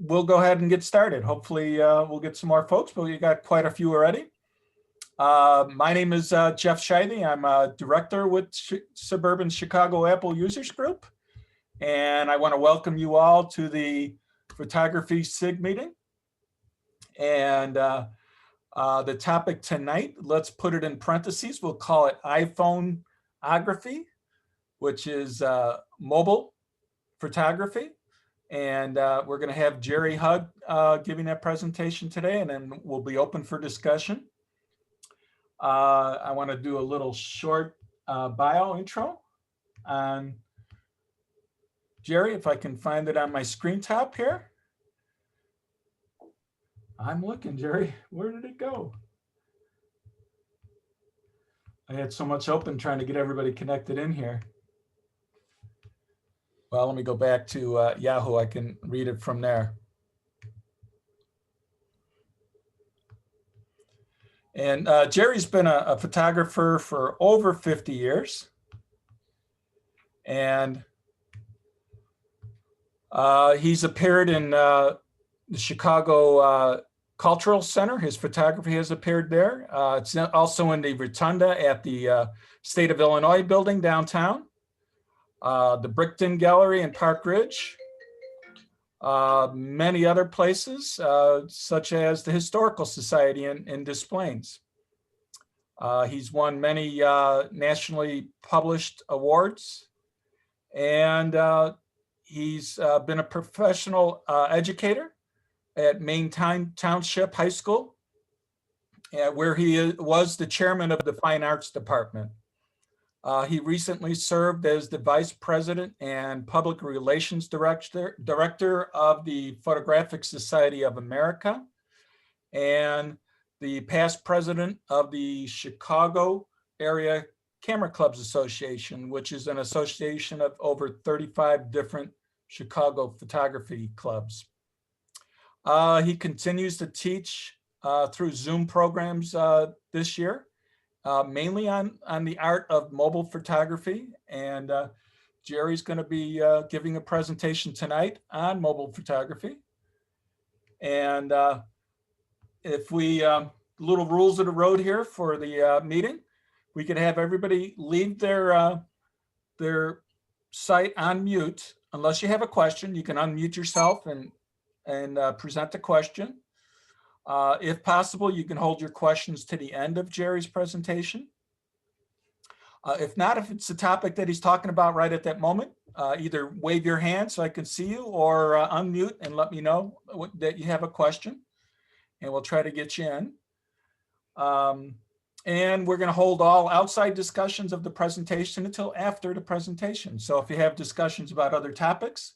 we'll go ahead and get started. Hopefully we'll get some more folks, but we got quite a few already. My name is Jeff Scheide. I'm a director with Suburban Chicago Apple Users Group. And I want to welcome you all to the Photography SIG meeting. And the topic tonight, let's put it in parentheses, we'll call it iPhoneography, which is mobile photography. And we're going to have Jerry Hug giving that presentation today, and then we'll be open for discussion. I want to do a little short bio intro on Jerry, if I can find it on my screen top here. I'm looking, Jerry. Where did it go? I had so much open trying to get everybody connected in here. Well, let me go back to Yahoo. I can read it from there. And Jerry's been a photographer for over 50 years. And he's appeared in the Chicago Cultural Center. His photography has appeared there. It's also in the Rotunda at the State of Illinois building downtown. The Brickton Gallery in Park Ridge, many other places, such as the Historical Society in Des Plaines. He's won many nationally published awards, and he's been a professional educator at Maine Township High School, where he was the chairman of the Fine Arts Department. He recently served as the Vice President and Public Relations Director of the Photographic Society of America, and the past president of the Chicago Area Camera Clubs Association, which is an association of over 35 different Chicago photography clubs. He continues to teach through Zoom programs this year. Mainly on the art of mobile photography. And Jerry's going to be giving a presentation tonight on mobile photography. And if we, little rules of the road here for the meeting, we could have everybody leave their site on mute. Unless you have a question, you can unmute yourself and present the question. If possible, you can hold your questions to the end of Jerry's presentation. If not, if it's a topic that he's talking about right at that moment, either wave your hand so I can see you, or unmute and let me know that you have a question, and we'll try to get you in. And we're going to hold all outside discussions of the presentation until after the presentation. So if you have discussions about other topics,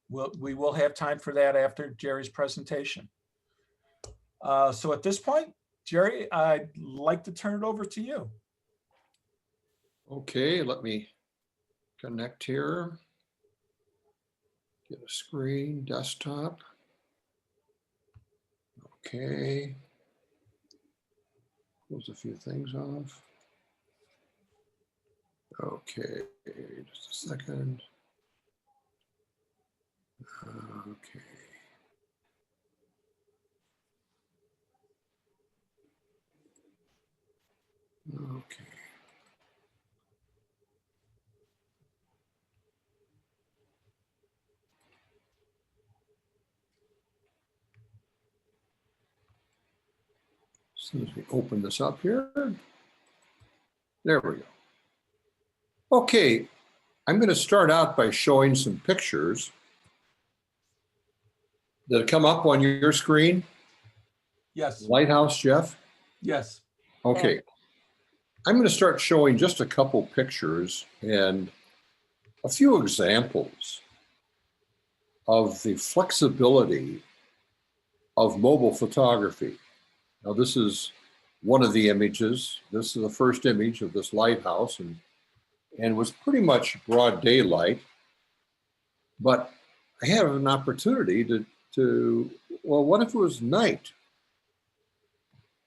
we will have time for that after Jerry's presentation. So at this point, Jerry, I'd like to turn it over to you. Okay, let me connect here. Get a screen, desktop. Okay. Close a few things off. Okay, just a second. Okay. Okay. As soon as we open this up here, there we go. Okay, I'm going to start out by showing some pictures that come up on your screen. Yes. Lighthouse, Jeff? Yes. Okay. I'm going to start showing just a couple pictures and a few examples of the flexibility of mobile photography. Now, this is one of the images. This is the first image of this lighthouse, and was pretty much broad daylight. But I had an opportunity to well, what if it was night?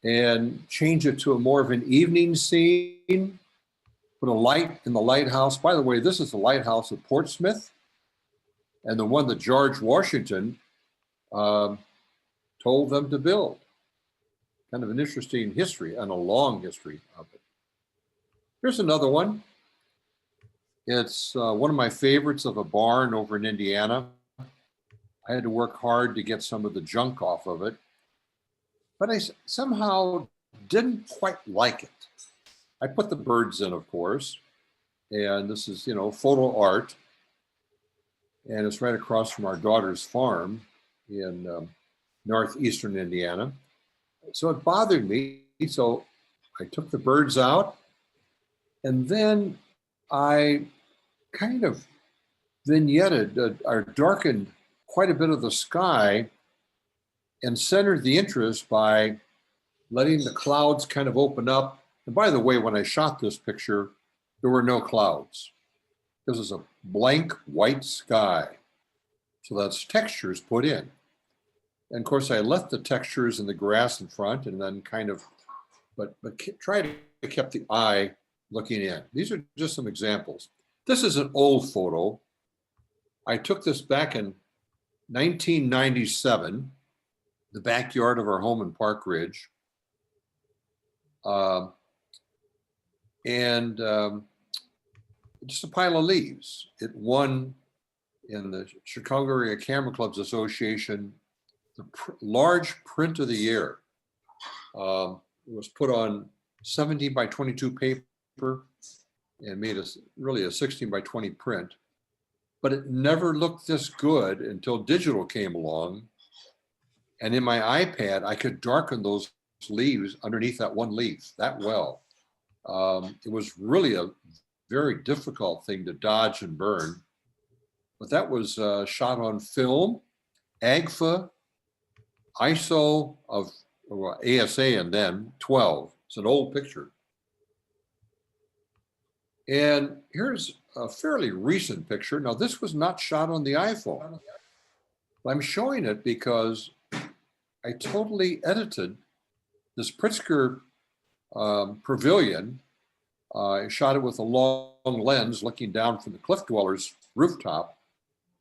And change it to a more of an evening scene, put a light in the lighthouse. By the way, this is the lighthouse of Portsmouth, and the one that George Washington um, told them to build. Kind of an interesting history and a long history of it. Here's another one. It's one of my favorites of a barn over in Indiana. I had to work hard to get some of the junk off of it, but I somehow didn't quite like it. I put the birds in, of course, and this is, photo art, and it's right across from our daughter's farm in northeastern Indiana. So it bothered me. So I took the birds out, and then I kind of vignetted or darkened quite a bit of the sky and centered the interest by letting the clouds kind of open up. And by the way, when I shot this picture, there were no clouds. This is a blank white sky. So that's textures put in. And of course, I left the textures in the grass in front and then kind of, but tried to keep the eye looking in. These are just some examples. This is an old photo. I took this back in 1997, the backyard of our home in Park Ridge. Just a pile of leaves. It won in the Chicago Area Camera Clubs Association the large print of the year. It was put on 17 by 22 paper and made really a 16 by 20 print. But it never looked this good until digital came along. And in my iPad, I could darken those leaves underneath that one leaf that well. It was really a very difficult thing to dodge and burn. But that was shot on film, AGFA, ISO of ASA and then 12. It's an old picture. And here's a fairly recent picture. Now, this was not shot on the iPhone. I'm showing it because I totally edited this Pritzker pavilion. I shot it with a long lens looking down from the Cliff Dwellers rooftop.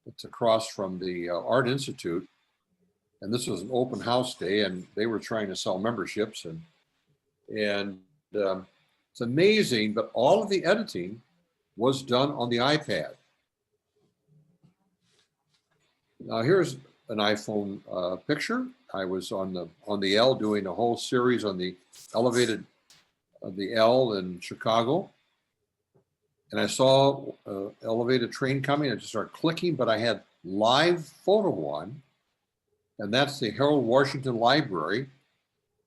It's across from the Art Institute. And this was an open house day, and they were trying to sell memberships. And it's amazing, but all of the editing was done on the iPad. Now here's an iPhone picture. I was on the L doing a whole series on the the L in Chicago, and I saw an elevated train coming. I just started clicking, but I had live photo on, and that's the Harold Washington Library.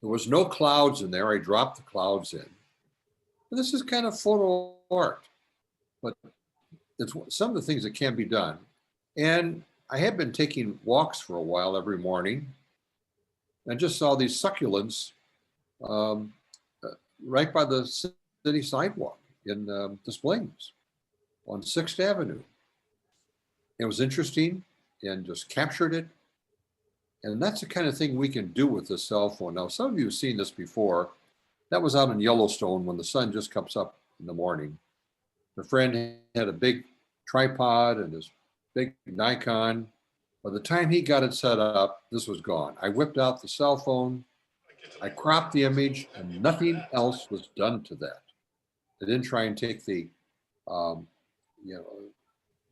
There was no clouds in there. I dropped the clouds in. And this is kind of photo art, but it's some of the things that can be done. And I had been taking walks for a while every morning, and just saw these succulents right by the city sidewalk in Des Plaines on 6th Avenue. It was interesting and just captured it. And that's the kind of thing we can do with the cell phone. Now, some of you have seen this before. That was out in Yellowstone when the sun just comes up in the morning. My friend had a big tripod and his big Nikon. By the time he got it set up, this was gone. I whipped out the cell phone, I cropped the image, and nothing else was done to that. I didn't try and take the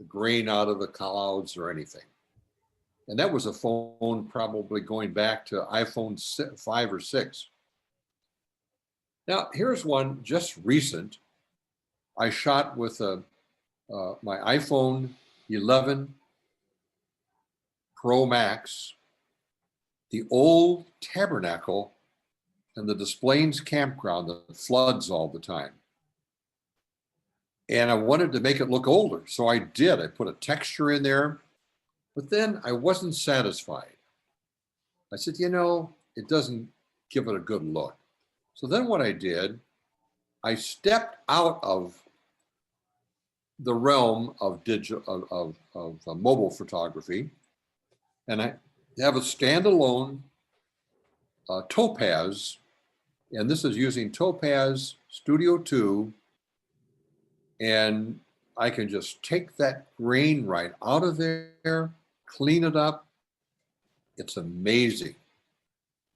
grain out of the clouds or anything. And that was a phone probably going back to iPhone 5 or 6. Now, here's one just recent. I shot with my iPhone 11 Pro Max, the old tabernacle and the Des Plaines campground that floods all the time. And I wanted to make it look older, so I did. I put a texture in there, but then I wasn't satisfied. I said, it doesn't give it a good look. So then what I did, I stepped out of the realm of mobile photography, and I have a standalone Topaz, and this is using Topaz Studio 2, and I can just take that grain right out of there, clean it up, It's amazing.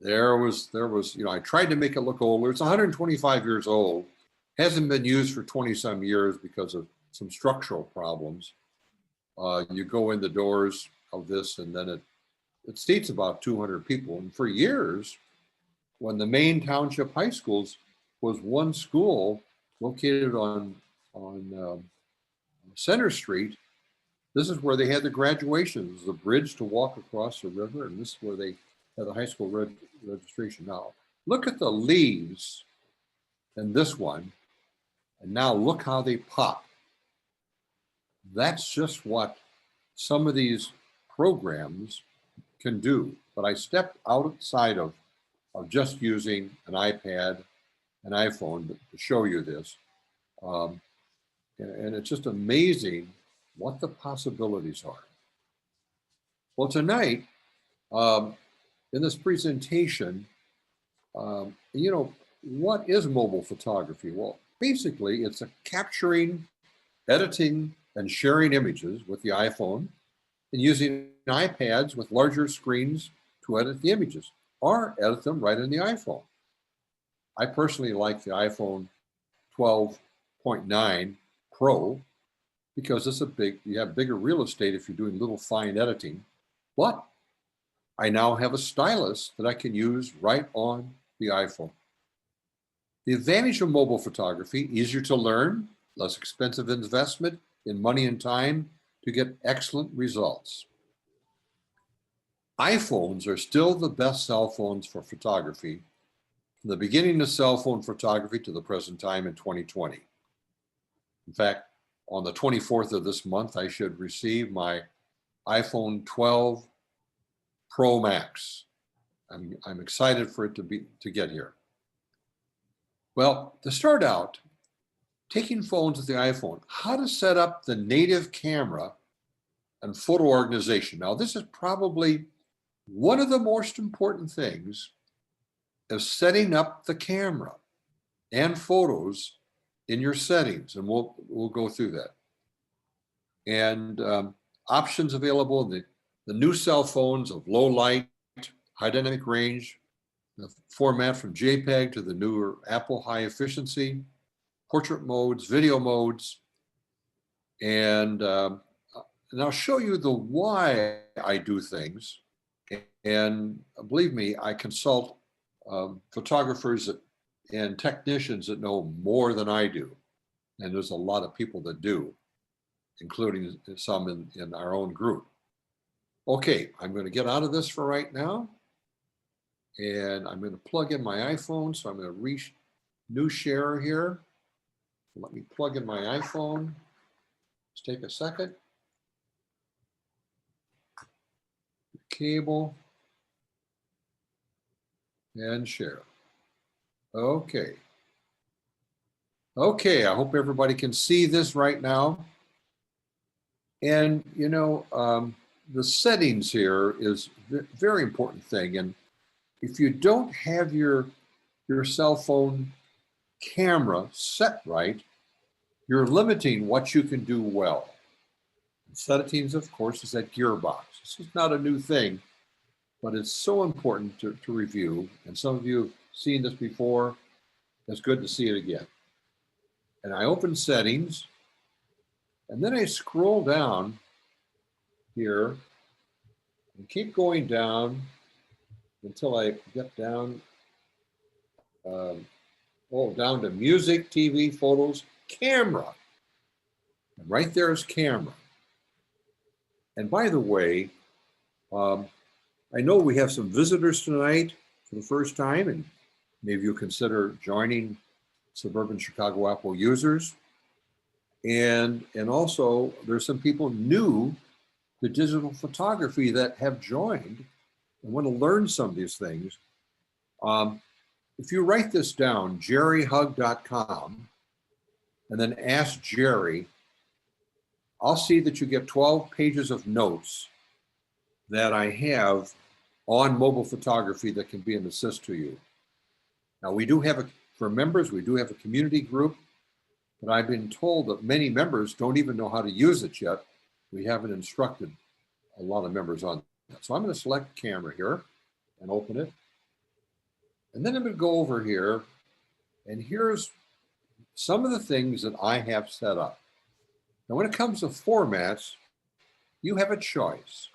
There was, I tried to make it look older. It's 125 years old. Hasn't been used for 20 some years because of some structural problems. You go in the doors of this and then it seats about 200 people. And for years, when the main township high schools was one school located on Center Street, this is where they had the graduations, the bridge to walk across the river, and this is where they had the high school registration. Now, look at the leaves in this one, and now look how they pop. That's just what some of these programs can do. But I stepped outside of just using an iPad, an iPhone to show you this. And it's just amazing what the possibilities are. Well, tonight, in this presentation, what is mobile photography? Well, basically, it's a capturing, editing, and sharing images with the iPhone and using iPads with larger screens to edit the images or edit them right in the iPhone. I personally like the iPhone 12.9 Pro because it's you have bigger real estate if you're doing little fine editing. But I now have a stylus that I can use right on the iPhone. The advantage of mobile photography: easier to learn, less expensive investment in money and time to get excellent results. iPhones are still the best cell phones for photography, from the beginning of cell phone photography to the present time in 2020. In fact, on the 24th of this month, I should receive my iPhone 12 Pro Max. I'm excited for it to get here. Well, to start out, taking phones with the iPhone, how to set up the native camera and photo organization. Now, this is probably one of the most important things, is setting up the camera and photos in your settings, and we'll go through that. And options available in the new cell phones of low light, high dynamic range, the format from JPEG to the newer Apple high efficiency, portrait modes, video modes, and I'll show you the why I do things. And believe me, I consult photographers and technicians that know more than I do. And there's a lot of people that do, including some in our own group. Okay, I'm going to get out of this for right now. And I'm going to plug in my iPhone. So I'm going to reach new share here. Let me plug in my iPhone. Let's take a second. Cable and share. Okay. Okay, I hope everybody can see this right now. And the settings here is a very important thing. And if you don't have your cell phone camera set right, you're limiting what you can do well. Settings, of course, is that gearbox. This is not a new thing, but it's so important to review. And some of you have seen this before. It's good to see it again. And I open settings, and then I scroll down here and keep going down until I get down, down to music, TV, photos, camera. And right there is camera. And by the way, I know we have some visitors tonight for the first time, and maybe you'll consider joining Suburban Chicago Apple users. And also, there's some people new to digital photography that have joined and want to learn some of these things. If you write this down, jerryhug.com, and then ask Jerry, I'll see that you get 12 pages of notes that I have on mobile photography that can be an assist to you. Now, we do have for members, we do have a community group, but I've been told that many members don't even know how to use it yet. We haven't instructed a lot of members on So I'm going to select camera here and open it. And then I'm going to go over here, and here's some of the things that I have set up. Now, when it comes to formats, you have a choice.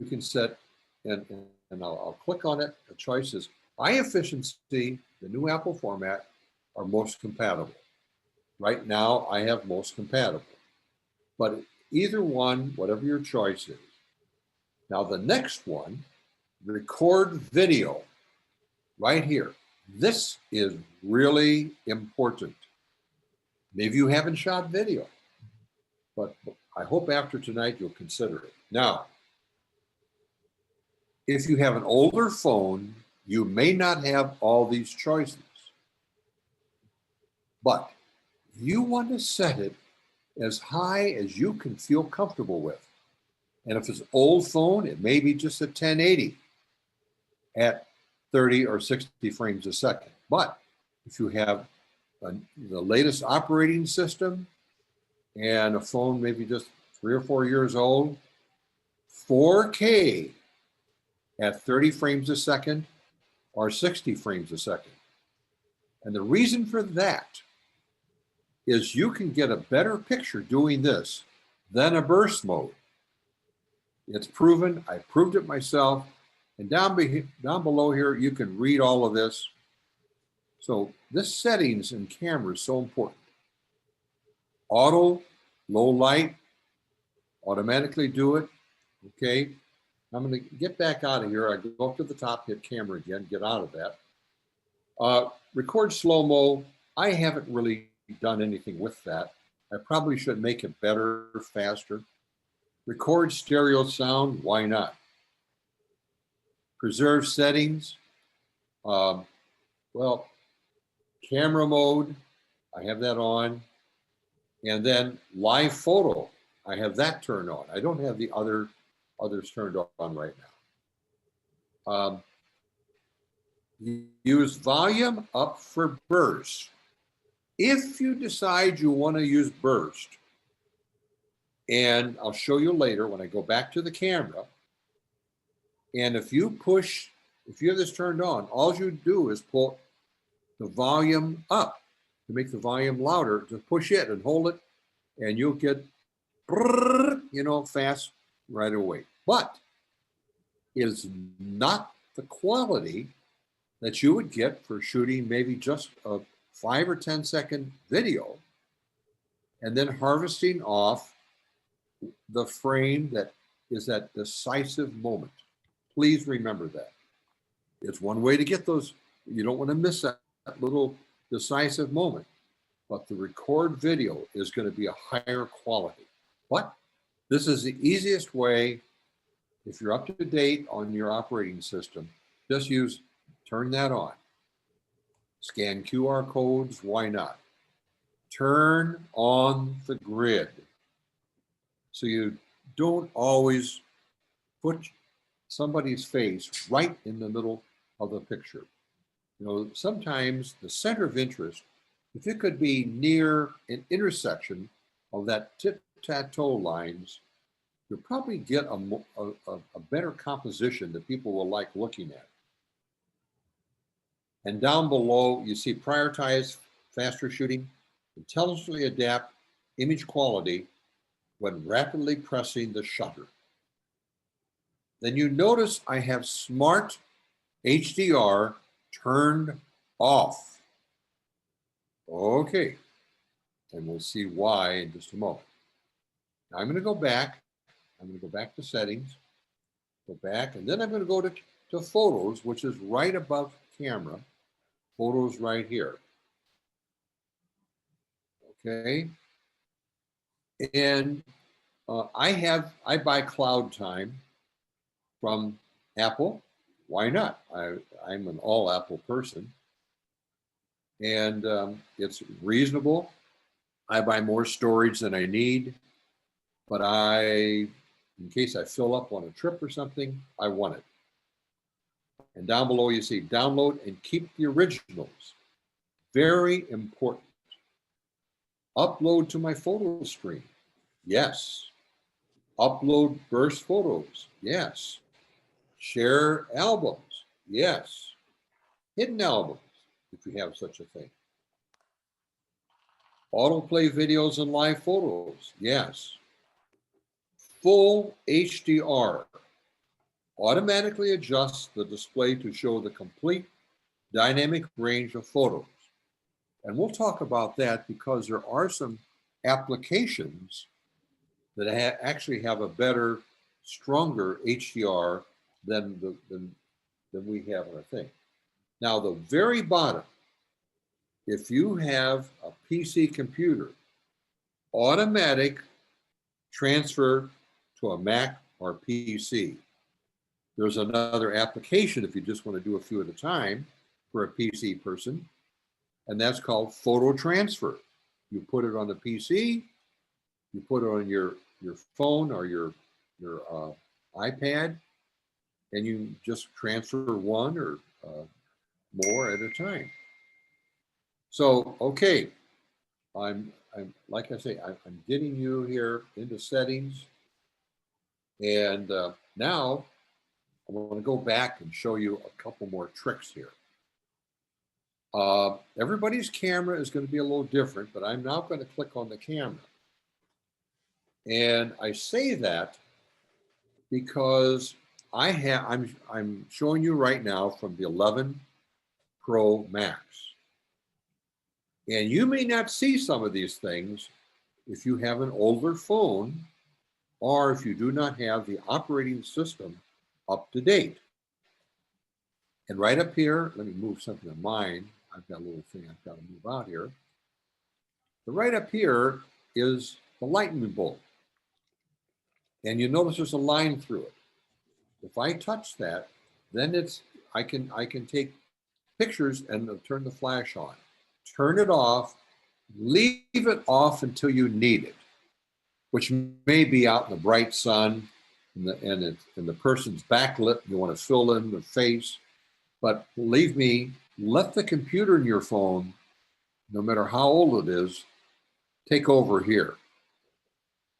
You can set, and I'll click on it. The choice is high efficiency, the new Apple format, or most compatible. Right now, I have most compatible. But either one, whatever your choice is. Now, the next one, record video, right here. This is really important. Maybe you haven't shot video, but I hope after tonight you'll consider it. Now, if you have an older phone, you may not have all these choices, but you want to set it as high as you can feel comfortable with. And if it's an old phone, it may be just a 1080 at 30 or 60 frames a second. But if you have the latest operating system and a phone maybe just 3 or 4 years old, 4K at 30 frames a second or 60 frames a second. And the reason for that is you can get a better picture doing this than a burst mode. It's proven. I proved it myself. And down below here, you can read all of this. So this settings in camera is so important. Auto, low light, automatically do it. Okay. I'm going to get back out of here. I go up to the top, hit camera again, get out of that. Record slow-mo. I haven't really done anything with that. I probably should make it better, faster. Record stereo sound, why not? Preserve settings. Well, camera mode, I have that on. And then live photo, I have that turned on. I don't have the others turned on right now. Use volume up for burst. If you decide you want to use burst, and I'll show you later when I go back to the camera, and if you have this turned on, all you do is pull the volume up to make the volume louder, to push it and hold it, and you'll get, fast right away. But it is not the quality that you would get for shooting maybe just a 5 or 10 second video and then harvesting off the frame that is that decisive moment. Please remember that. It's one way to get those. You don't want to miss that little decisive moment. But the record video is going to be a higher quality. But this is the easiest way. If you're up to date on your operating system, just turn that on. Scan QR codes, why not? Turn on the grid. So you don't always put somebody's face right in the middle of the picture. Sometimes the center of interest, if it could be near an intersection of that tit-tat-toe lines, you'll probably get a better composition that people will like looking at. And down below, you see prioritize faster shooting, intelligently adapt image quality when rapidly pressing the shutter. Then you notice I have Smart HDR turned off. Okay, and we'll see why in just a moment. Now I'm going to go back. I'm going to go back to settings, go back, and then I'm going to go to photos, which is right above camera. Photos right here. Okay, and I buy Cloud Time from Apple. Why not? I'm an all Apple person. And it's reasonable. I buy more storage than I need, but in case I fill up on a trip or something, I want it. And down below you see download and keep the originals. Very important. Upload to my photo stream. Yes. Upload burst photos. Yes. Share albums. Yes. Hidden albums, if you have such a thing. Autoplay videos and live photos. Yes. Full HDR. Automatically adjusts the display to show the complete dynamic range of photos. And we'll talk about that because there are some applications that actually have a better, stronger HDR than we have in our thing. Now, the very bottom, if you have a PC computer, automatic transfer to a Mac or PC. There's another application if you just want to do a few at a time for a PC person, and that's called photo transfer. You put it on the PC, you put it on your phone or your iPad, and you just transfer one or more at a time. So, okay, I'm like I say, I'm getting you here into settings, and now I want to go back and show you a couple more tricks here. Everybody's camera is going to be a little different, but I'm now going to click on the camera. And I say that because I'm showing you right now from the 11 Pro Max. And you may not see some of these things if you have an older phone or if you do not have the operating system up to date. And right up here, let me move something of mine. I've got a little thing I've got to move out here. But right up here is the lightning bolt. And you notice there's a line through it. If I touch that, then I can take pictures and turn the flash on. Turn it off, leave it off until you need it, which may be out in the bright sun and the person's backlit. You want to fill in the face, but let the computer in your phone, no matter how old it is, take over here.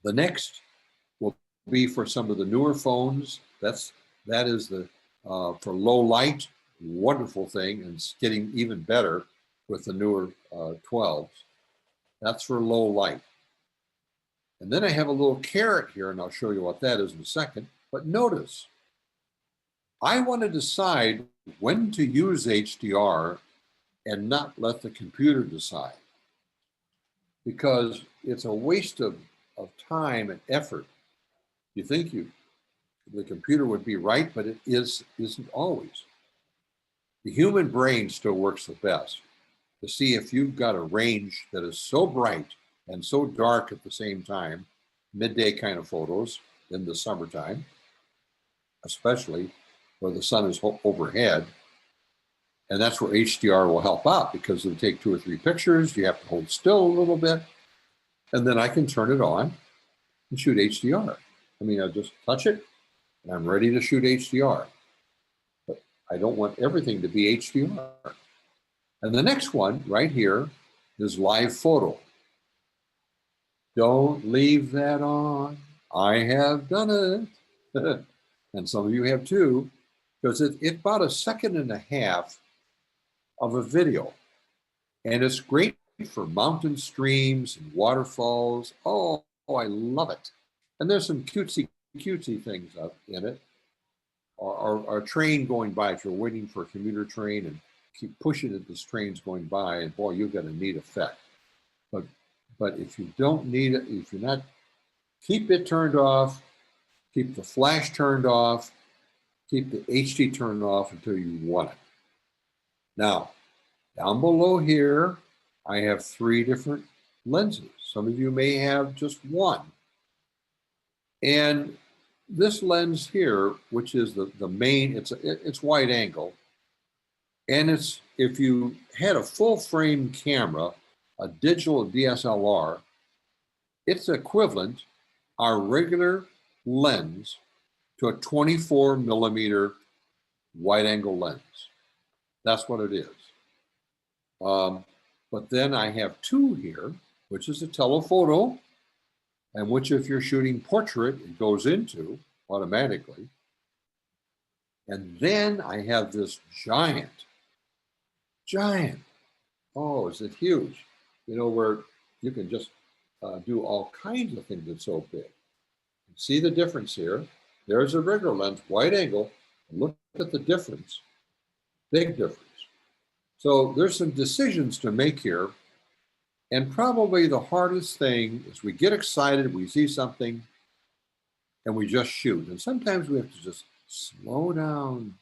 The next will be for some of the newer phones. That is the for low light, wonderful thing, and it's getting even better with the newer 12s. That's for low light. And then I have a little caret here, and I'll show you what that is in a second. But notice, I want to decide when to use HDR and not let the computer decide, because it's a waste of time and effort. You think the computer would be right, but it isn't always. The human brain still works the best to see if you've got a range that is so bright and so dark at the same time, midday kind of photos in the summertime, especially where the sun is overhead. And that's where HDR will help out, because it'll take 2 or 3 pictures. You have to hold still a little bit, and then I can turn it on and shoot HDR. I mean, I just touch it and I'm ready to shoot HDR. But I don't want everything to be HDR. And the next one right here is live photo. Don't leave that on. I have done it. And some of you have too, because it's about 1.5 seconds of a video. And it's great for mountain streams and waterfalls. Oh, I love it. And there's some cutesy things up in it. Or a train going by, if you're waiting for a commuter train and keep pushing it, this train's going by, and boy, you've got a neat effect. But if you don't need it, if you're not, keep it turned off, keep the flash turned off, keep the HD turned off until you want it. Now, down below here, I have 3 different lenses. Some of you may have just one. And this lens here, which is the main, it's wide angle. And if you had a full frame camera, a digital DSLR, it's equivalent, our regular lens, to a 24 millimeter wide angle lens. That's what it is. But then I have 2 here, which is a telephoto, and which if you're shooting portrait, it goes into automatically. And then I have this giant, oh, is it huge? You know, where you can just do all kinds of things. It's so big. See the difference here? There's a regular lens, wide angle. Look at the difference, big difference. So there's some decisions to make here. And probably the hardest thing is we get excited, we see something, and we just shoot. And sometimes we have to just slow down.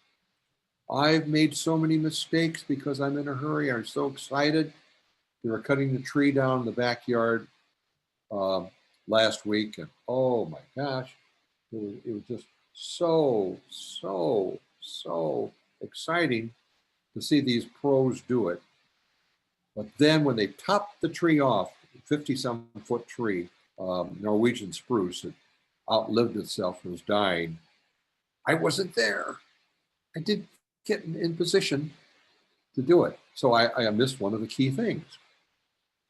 I've made so many mistakes because I'm in a hurry. I'm so excited. We were cutting the tree down in the backyard last week, and oh my gosh, it was just so exciting to see these pros do it. But then when they topped the tree off, 50-some foot tree, Norwegian spruce, it outlived itself and was dying. I wasn't there. I didn't get in position to do it. So I missed one of the key things.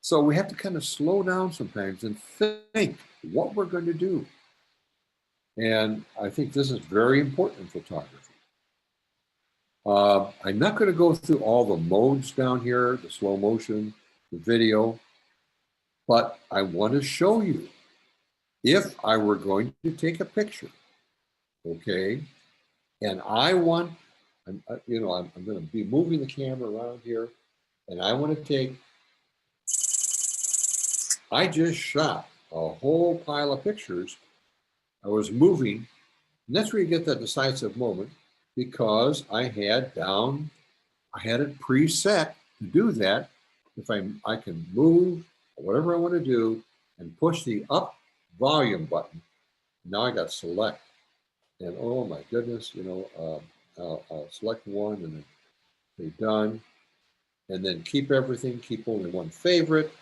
So we have to kind of slow down sometimes and think what we're going to do. And I think this is very important in photography. I'm not going to go through all the modes down here, the slow motion, the video, but I want to show you if I were going to take a picture, okay, and I'm going to be moving the camera around here, and I want to take, I just shot a whole pile of pictures. I was moving, and that's where you get that decisive moment, because I had it preset to do that. If I can move whatever I want to do and push the up volume button. Now I got select, and oh my goodness, I'll select one and then say done, and then keep everything, keep only one favorite.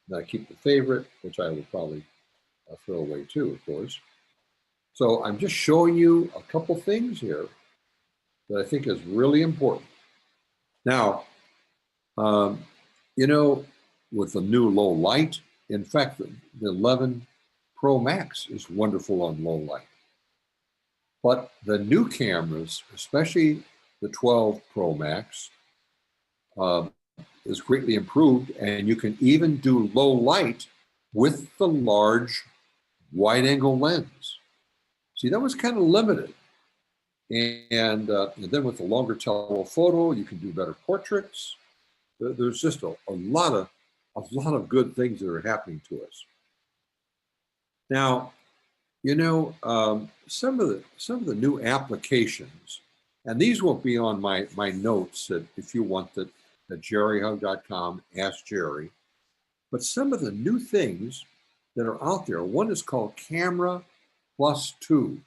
Then I keep the favorite, which I will probably throw away too, of course. So I'm just showing you a couple things here that I think is really important. Now, with the new low light, in fact, the 11 Pro Max is wonderful on low light. But the new cameras, especially the 12 Pro Max, is greatly improved, and you can even do low light with the large wide angle lens. See, that was kind of limited. And then with the longer telephoto, you can do better portraits. There's just a lot of good things that are happening to us. Now, some of the new applications, and these will be on my notes that if you want that at jerryhug.com, ask Jerry. But some of the new things that are out there, one is called Camera Plus 2.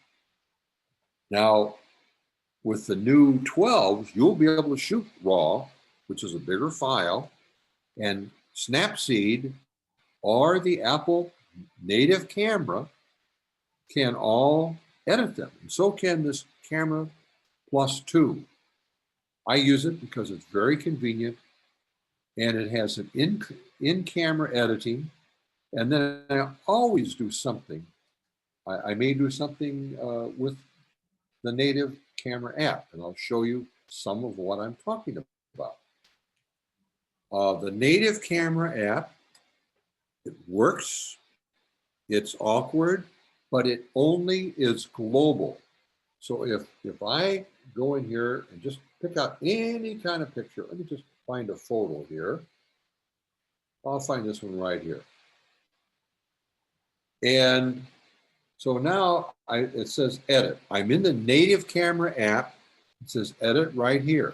Now, with the new 12s, you'll be able to shoot RAW, which is a bigger file, and Snapseed or the Apple native camera can all edit them. And so can this Camera Plus 2. I use it because it's very convenient, and it has an in-camera editing. And then I always do something. I may do something with the native camera app, and I'll show you some of what I'm talking about. The native camera app, it works, it's awkward, but it only is global. So if I go in here and just pick out any kind of picture, let me just find a photo here. I'll find this one right here. And so now it says edit. I'm in the native camera app. It says edit right here.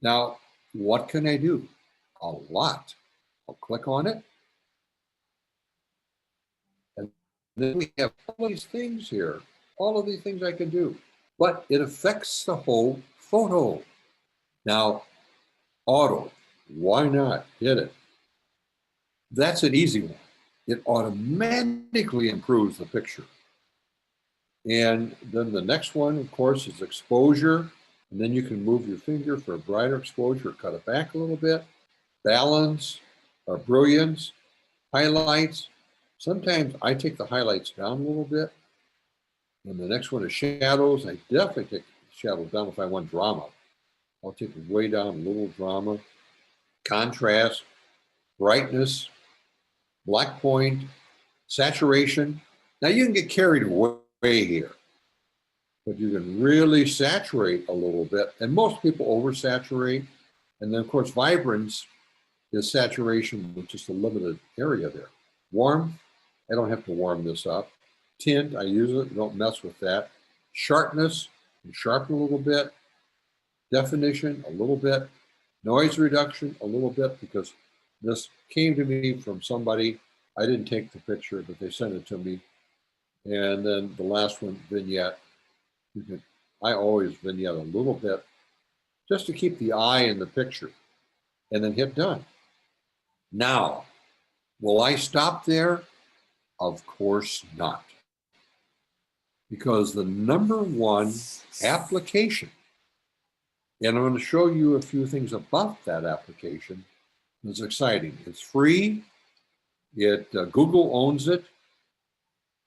Now, what can I do? A lot. I'll click on it. And then we have all these things here. All of these things I can do. But it affects the whole photo. Now, auto. Why not? Hit it. That's an easy one. It automatically improves the picture. And then the next one, of course, is exposure. And then you can move your finger for a brighter exposure, cut it back a little bit. Balance, or brilliance, highlights. Sometimes I take the highlights down a little bit. And the next one is shadows. I definitely take shadow down. If I want drama, I'll take it way down, a little drama, contrast, brightness, black point, saturation. Now you can get carried away here, but you can really saturate a little bit. And most people oversaturate. And then of course, vibrance is saturation with just a limited area there. Warmth, I don't have to warm this up. Tint, I use it, don't mess with that. Sharpness, sharpen a little bit. Definition, a little bit. Noise reduction, a little bit, because this came to me from somebody. I didn't take the picture, but they sent it to me. And then the last one, vignette. I always vignette a little bit just to keep the eye in the picture, and then hit done. Now, will I stop there? Of course not. Because the number one application, and I'm going to show you a few things about that application, is exciting. It's free. Google owns it.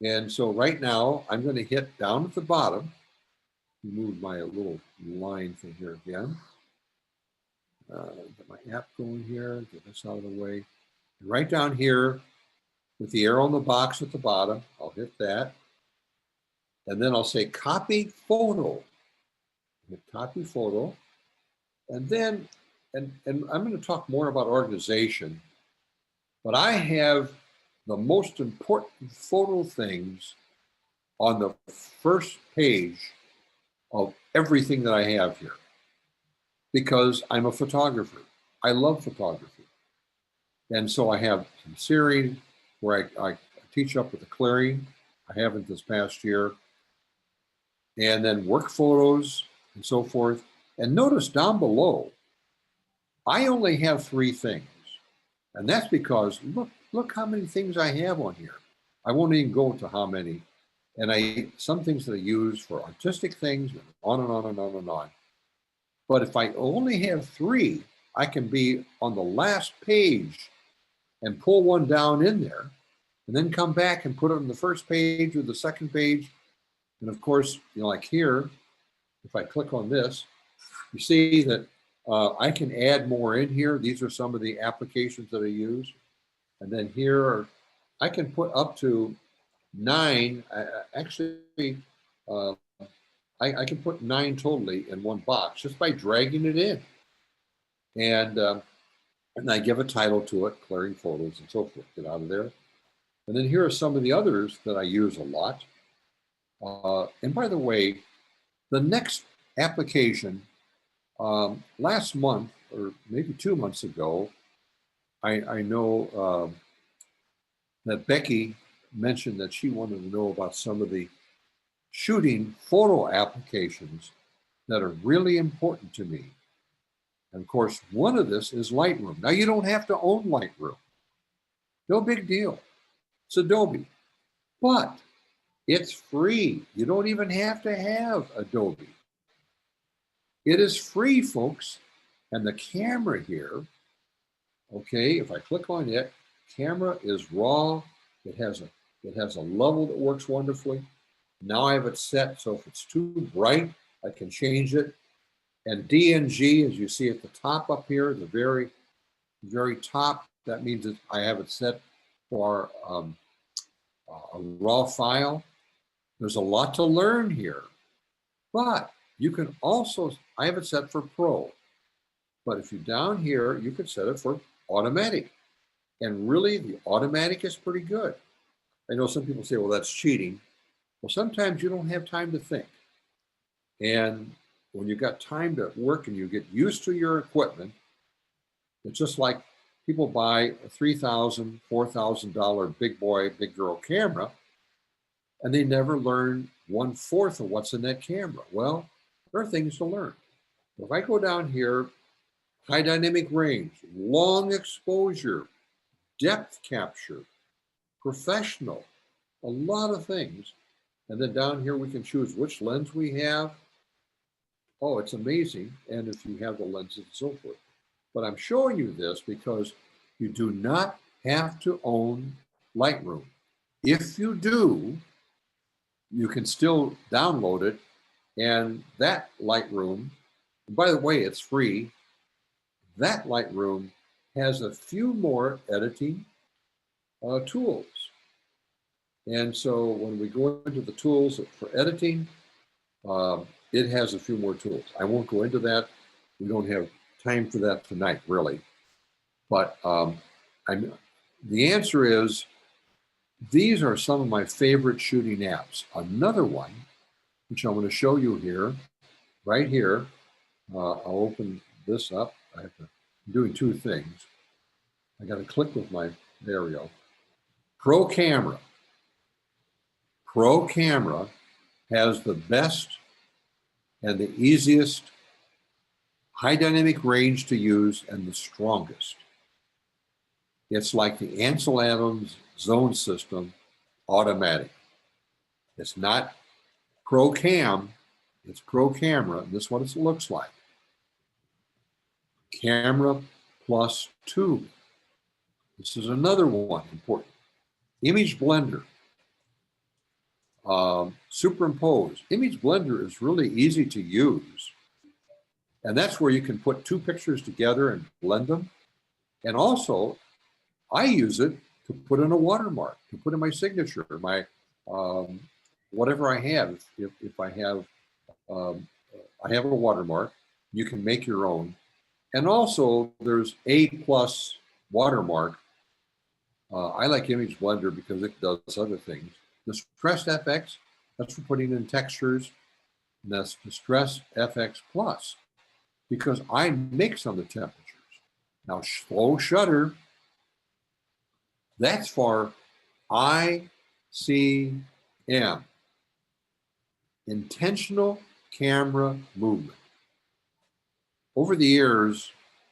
And so right now, I'm going to hit down at the bottom. Move my little line thing here again. Get my app going here, get this out of the way. And right down here with the arrow in the box at the bottom, I'll hit that. And then I'll say copy photo. Hit copy photo. And then, and I'm going to talk more about organization, but I have the most important photo things on the first page of everything that I have here, because I'm a photographer. I love photography. And so I have some series where I teach up with the clearing. I haven't this past year. And then work photos and so forth. And notice down below, I only have 3 things. And that's because look how many things I have on here. I won't even go to how many. And some things that I use for artistic things, and on and on and on and on. But if I only have 3, I can be on the last page and pull one down in there, and then come back and put it on the first page or the second page. And of course, like here, if I click on this, you see that I can add more in here. These are some of the applications that I use. And then here, I can put up to 9, actually, I can put 9 totally in one box just by dragging it in. And I give a title to it, clearing photos and so forth, get out of there. And then here are some of the others that I use a lot. And by the way, the next application, last month, or maybe 2 months ago, I know that Becky mentioned that she wanted to know about some of the shooting photo applications that are really important to me. And of course, one of this is Lightroom. Now, you don't have to own Lightroom. No big deal. It's Adobe. But it's free. You don't even have to have Adobe. It is free, folks. And the camera here, okay, if I click on it, camera is raw. It has a level that works wonderfully. Now I have it set so if it's too bright, I can change it. And DNG, as you see at the top up here, the very, very top, that means that I have it set for a raw file. There's a lot to learn here, but you can also, I have it set for Pro, but if you're down here, you can set it for automatic. And really, the automatic is pretty good. I know some people say, well, that's cheating. Well, sometimes you don't have time to think. And when you've got time to work and you get used to your equipment, it's just like people buy a $3,000, $4,000 big boy, big girl camera, and they never learn 1/4 of what's in that camera. Well, there are things to learn. If I go down here, high dynamic range, long exposure, depth capture, professional, a lot of things. And then down here, we can choose which lens we have. Oh, it's amazing. And if you have the lenses and so forth. But I'm showing you this because you do not have to own Lightroom. If you do, you can still download it And that Lightroom, by the way, it's free. That Lightroom has a few more editing tools. And so when we go into the tools for editing, it has a few more tools. I won't go into that. We don't have time for that tonight, really. But the answer is, these are some of my favorite shooting apps. Another one, which I'm going to show you here, right here. I'll open this up. I'm doing two things. I got to click with there we go. Pro Camera. Pro Camera has the best and the easiest high dynamic range to use and the strongest. It's like the Ansel Adams zone system automatic. It's not Pro Cam, it's Pro Camera, and this is what it looks like. Camera plus tube. This is another one important. Image Blender. Superimpose. Image Blender is really easy to use. And that's where you can put two pictures together and blend them. And also, I use it to put in a watermark, to put in my signature, my whatever I have. If I have a watermark, you can make your own. And also, there's A+ watermark. I like Image Blender because it does other things. Distress FX, that's for putting in textures. And that's Distress FX Plus, because I mix on the temperatures. Now, slow shutter, that's for ICM, intentional camera movement. Over the years,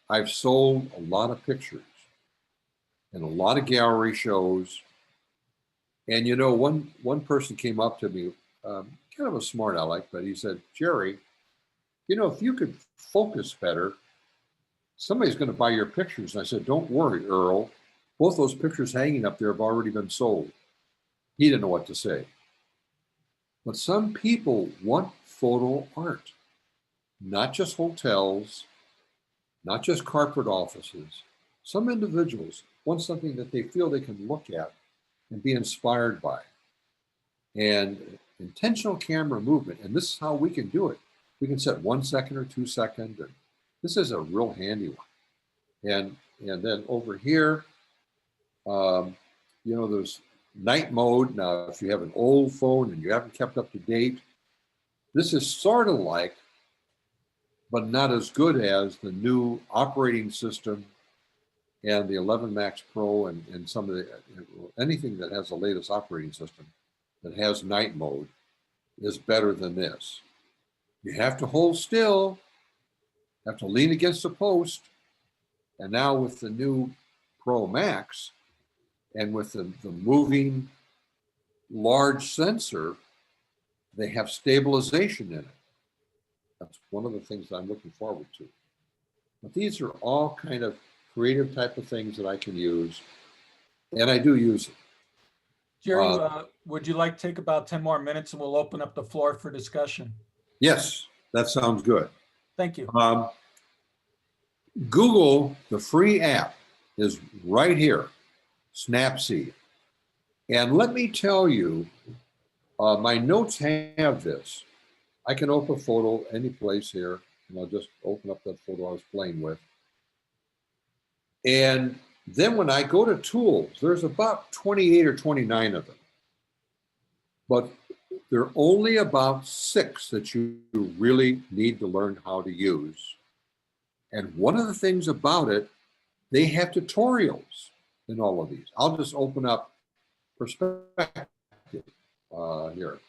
I've sold a lot of pictures and a lot of gallery shows. And you know, one person came up to me, kind of a smart aleck, but he said, Jerry, you know, if you could focus better, somebody's going to buy your pictures. And I said, don't worry, Earl. Both those pictures hanging up there have already been sold. He didn't know what to say. But some people want photo art, not just hotels, not just corporate offices. Some individuals want something that they feel they can look at and be inspired by. And intentional camera movement, and this is how we can do it. We can set 1 second or 2 seconds, and this is a real handy one. And then over here, you know, there's night mode. Now, if you have an old phone and you haven't kept up to date, this is sort of like, but not as good as the new operating system and the 11 Max Pro and some of the, anything that has the latest operating system that has night mode is better than this. You have to hold still, have to lean against a post. And now with the new Pro Max and with the moving large sensor, they have stabilization in it. That's one of the things that I'm looking forward to. But these are all kind of creative type of things that I can use, and I do use it. Jerry, would you like to take about 10 more minutes and we'll open up the floor for discussion? Yes, that sounds good. Thank you. Google, the free app is right here, Snapseed. And let me tell you, my notes have this. I can open a photo any place here, and I'll just open up that photo I was playing with. And then when I go to tools, there's about 28 or 29 of them. But there are only about 6 that you really need to learn how to use. And one of the things about it, they have tutorials in all of these. I'll just open up perspective here.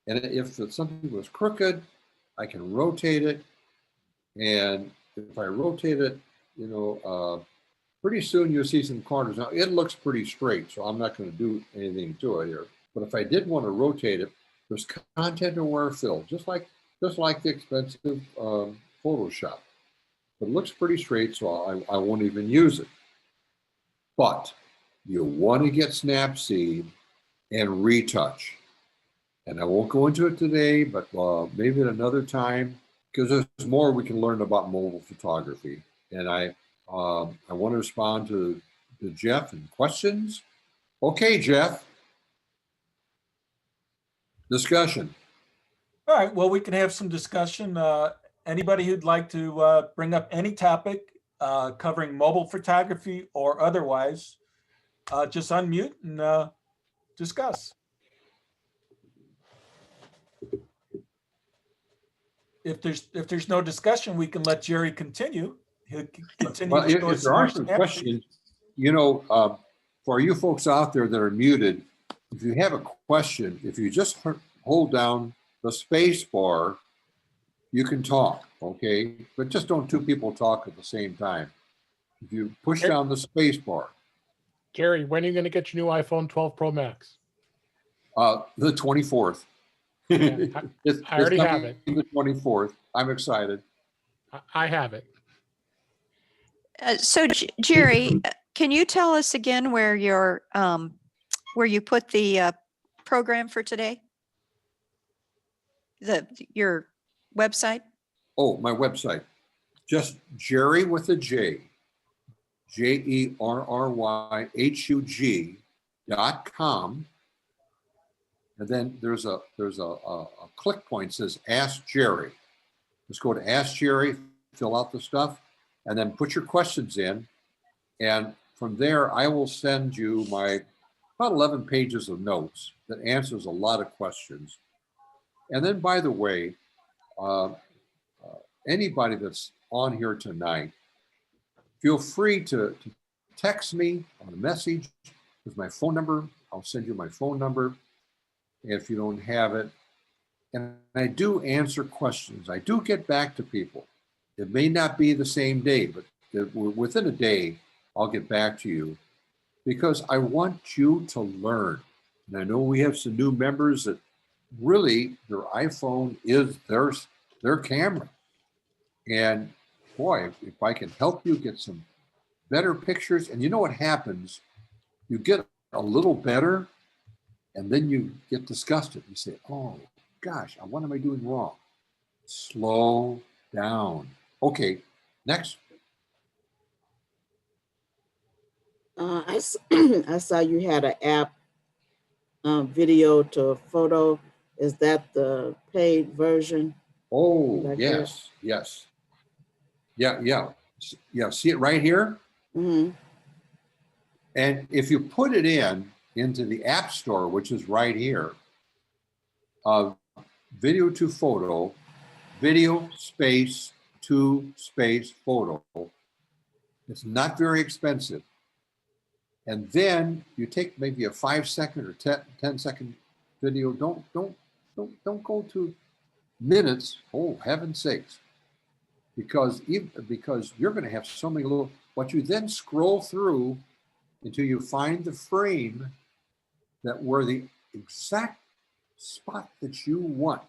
And if something was crooked, I can rotate it. And if I rotate it, you know, pretty soon you'll see some corners. Now it looks pretty straight, so I'm not going to do anything to it here. But if I did want to rotate it, there's content aware fill, just like the expensive Photoshop. But it looks pretty straight, so I won't even use it. But you want to get Snapseed and retouch. And I won't go into it today, but maybe at another time, because there's more we can learn about mobile photography. And I want to respond to Jeff and questions. Okay, Jeff, discussion. All right, well, we can have some discussion. Anybody who'd like to bring up any topic covering mobile photography or otherwise, just unmute and discuss. If there's no discussion, we can let Jerry continue. He'll continue Well, to show if us there some more are some snapshots. questions, for you folks out there that are muted, if you have a question, if you just hold down the space bar, you can talk, okay? But just don't two people talk at the same time. If you push down the space bar, Gary, when are you going to get your new iPhone 12 Pro Max? the 24th. Yeah, I already have it. The 24th. I'm excited. I have it. So Jerry, can you tell us again where you put the program for today? Your website? Oh, my website. Just Jerry with a J. JERRYHUG.com. And then there's a click point that says Ask Jerry. Just go to Ask Jerry, fill out the stuff, and then put your questions in. And from there, I will send you my about 11 pages of notes that answers a lot of questions. And then, by the way, anybody that's on here tonight, feel free to text me on a message with my phone number. I'll send you my phone number if you don't have it. And I do answer questions. I do get back to people. It may not be the same day, but within a day, I'll get back to you because I want you to learn. And I know we have some new members that really their iPhone is their camera. And boy, if I can help you get some better pictures, and you know what happens? You get a little better, and then you get disgusted. You say, oh gosh, what am I doing wrong? Slow down. Okay, next. I saw you had an app, video to photo. Is that the paid version? Oh, yes, yes. Yeah. See it right here? Mm-hmm. And if you put it into the App Store, which is right here, video to photo, video space to space photo. It's not very expensive. And then you take maybe a 5-second or 10-second video. Don't go to minutes. Oh, heaven's sakes. Because you're going to have so many little, but you then scroll through until you find the frame that where the exact spot that you want.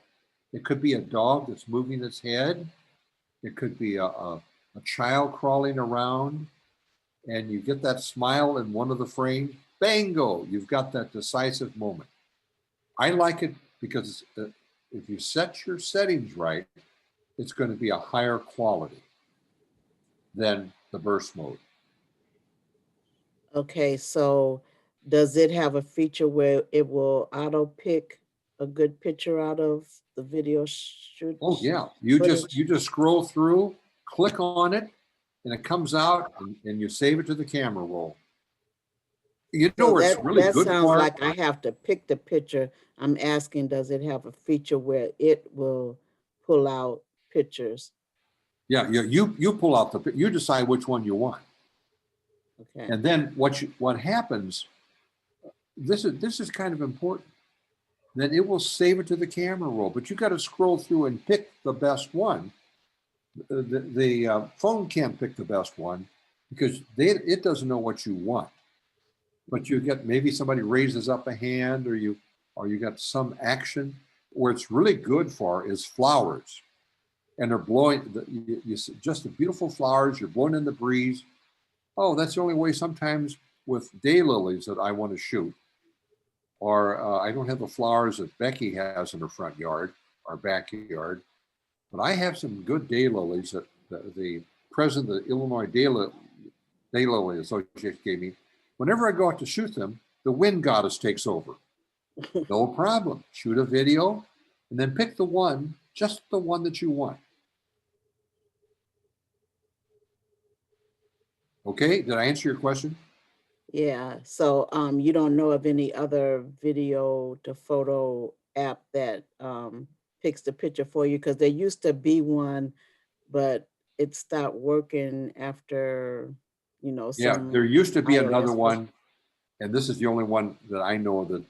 It could be a dog that's moving its head. It could be a child crawling around, and you get that smile in one of the frames. Bango, you've got that decisive moment. I like it because if you set your settings right, it's going to be a higher quality than the burst mode. Okay, so does it have a feature where it will auto pick a good picture out of the video shoot? Oh yeah, you just scroll through, click on it, and it comes out, and you save it to the camera roll. You know where it's really good for? That sounds like I have to pick the picture. I'm asking, does it have a feature where it will pull out pictures? Yeah, you pull out you decide which one you want. Okay. And then what happens? This is kind of important. Then it will save it to the camera roll, but you got to scroll through and pick the best one. The phone can't pick the best one because it doesn't know what you want. But you get maybe somebody raises up a hand, or you got some action. Where it's really good for is flowers, and they're blowing. You just the beautiful flowers. You're blowing in the breeze. Oh, that's the only way sometimes with daylilies that I want to shoot. or I don't have the flowers that Becky has in her front yard, our backyard, but I have some good daylilies that the president of the Illinois Daylily Association gave me. Whenever I go out to shoot them, the wind goddess takes over. No problem. Shoot a video and then pick the one, just the one that you want. Okay, did I answer your question? Yeah, so you don't know of any other video to photo app that picks the picture for you? Because there used to be one, but it stopped working after, Yeah, some there used to be another iOS one, and this is the only one that I know that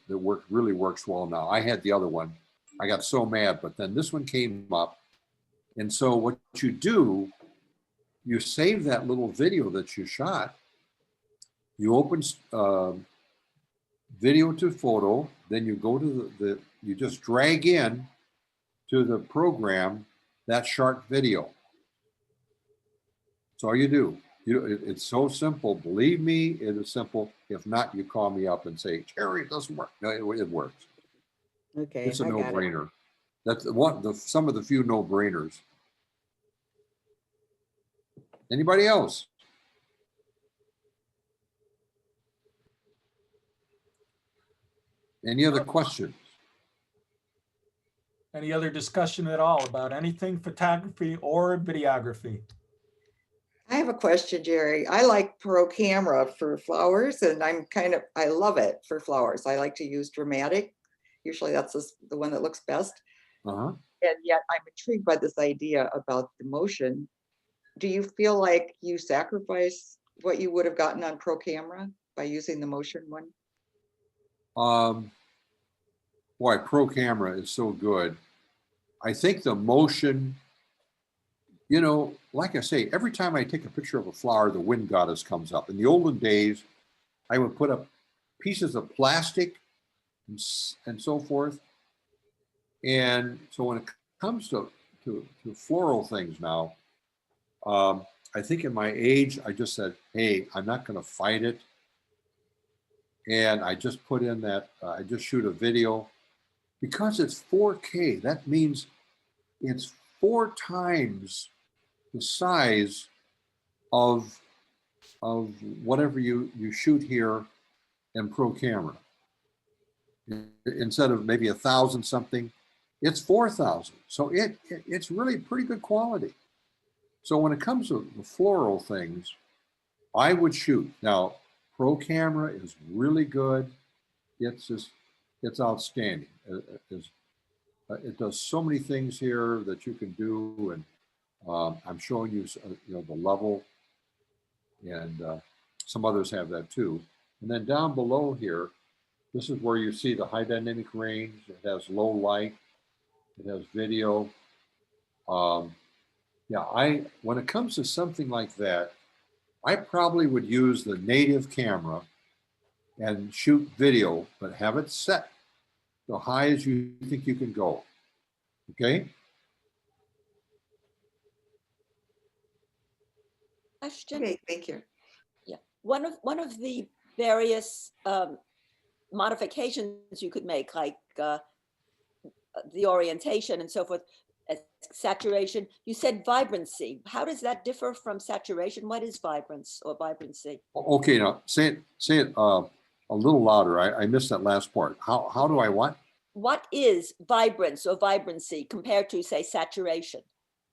really works well now. I had the other one. I got so mad, but then this one came up. And so what you do, you save that little video that you shot. You open video to photo, then you go to you just drag in to the program that sharp video. That's all you do. It's so simple. Believe me, it is simple. If not, you call me up and say, Jerry, it doesn't work. No, it works. Okay, It's a I got it. no-brainer. That's some of the few no-brainers. Anybody else? Any other questions? Any other discussion at all about anything photography or videography? I have a question, Jerry. I like Pro Camera for flowers, and I love it for flowers. I like to use dramatic. Usually that's the one that looks best. Uh-huh. And yet I'm intrigued by this idea about the motion. Do you feel like you sacrifice what you would have gotten on Pro Camera by using the motion one? Boy, Pro Camera is so good. I think the motion, like I say, every time I take a picture of a flower, the wind goddess comes up. In the olden days, I would put up pieces of plastic and so forth. And so when it comes to floral things now, I think in my age, I just said, hey, I'm not going to fight it. And I just put in that, I just shoot a video. Because it's 4K, that means it's 4 times the size of whatever you shoot here in Pro Camera. Instead of maybe 1,000 something, it's 4,000. So it's really pretty good quality. So when it comes to the floral things, I would shoot. Now, Pro Camera is really good. It's outstanding. It does so many things here that you can do, and I'm showing you, the level, and some others have that too. And then down below here, this is where you see the high dynamic range. It has low light. It has video. When it comes to something like that, I probably would use the native camera and shoot video, but have it set the high as you think you can go. Okay? Question. Okay, thank you. Yeah, one of the various modifications you could make, like the orientation and so forth, saturation. You said vibrancy. How does that differ from saturation? What is vibrance or vibrancy? Okay, now say it a little louder. I missed that last part. How do I what? What is vibrance or vibrancy compared to, say, saturation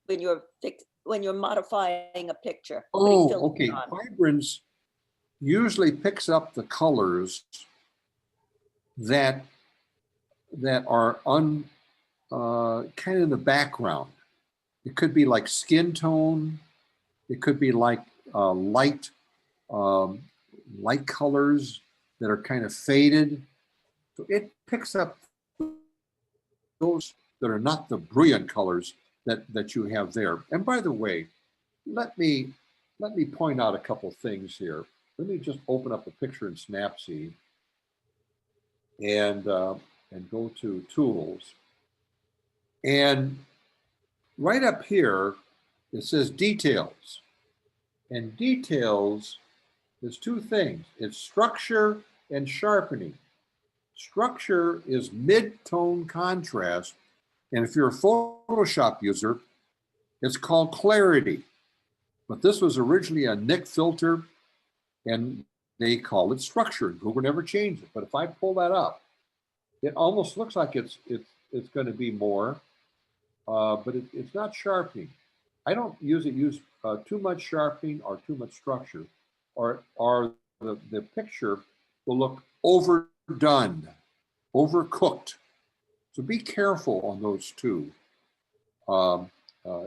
when you're modifying a picture? Oh, okay. Vibrance usually picks up the colors that are kind of in the background. It could be like skin tone. It could be like light colors that are kind of faded. So it picks up those that are not the brilliant colors that you have there. And by the way, let me point out a couple things here. Let me just open up a picture in Snapseed and go to Tools. And right up here, it says Details. And Details is 2 things. It's structure and sharpening. Structure is mid-tone contrast. And if you're a Photoshop user, it's called clarity. But this was originally a Nick filter, and they call it structure. Google never changed it. But if I pull that up, it almost looks like it's going to be more, but it's not sharpening. I don't use too much sharpening or too much structure, or the picture will look overdone, overcooked. So be careful on those two.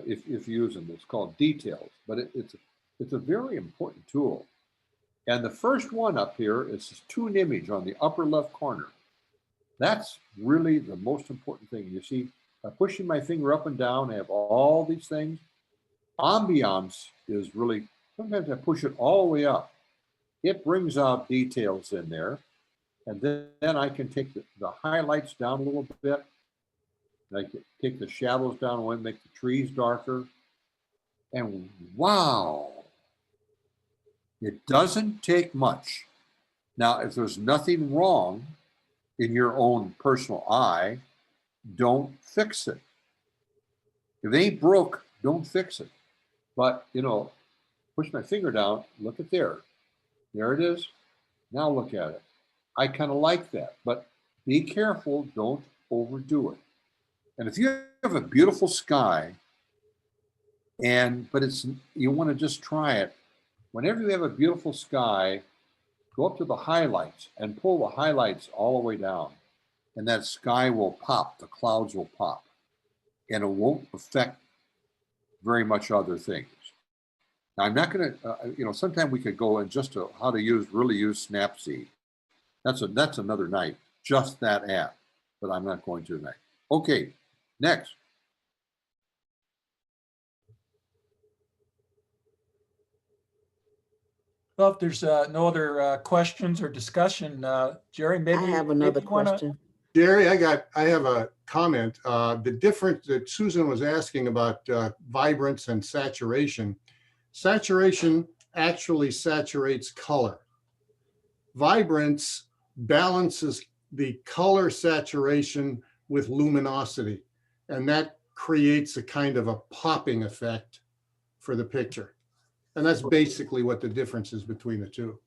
If you use them, it's called details, but it's a very important tool. And the first one up here is this tune image on the upper left corner. That's really the most important thing. You see, by pushing my finger up and down, I have all these things. Ambiance is really, sometimes I push it all the way up. It brings out details in there. And then I can take the highlights down a little bit. I can take the shadows down and make the trees darker. And wow, it doesn't take much. Now, if there's nothing wrong in your own personal eye, don't fix it. If it ain't broke, don't fix it. But, push my finger down, look at there. There it is. Now look at it. I kind of like that, but be careful, don't overdo it. And if you have a beautiful sky, but you want to just try it, whenever you have a beautiful sky, go up to the highlights and pull the highlights all the way down. And that sky will pop, the clouds will pop, and it won't affect very much other things. Now, I'm not going to, sometime we could go and just how to really use Snapseed. That's another night, just that app, but I'm not going to tonight. Okay, next. Well, if there's no other questions or discussion, Jerry, maybe I have another you wanna- question. Jerry, I have a comment. The difference that Susan was asking about vibrance and saturation. Saturation actually saturates color. Vibrance balances the color saturation with luminosity, and that creates a kind of a popping effect for the picture. And that's basically what the difference is between the two.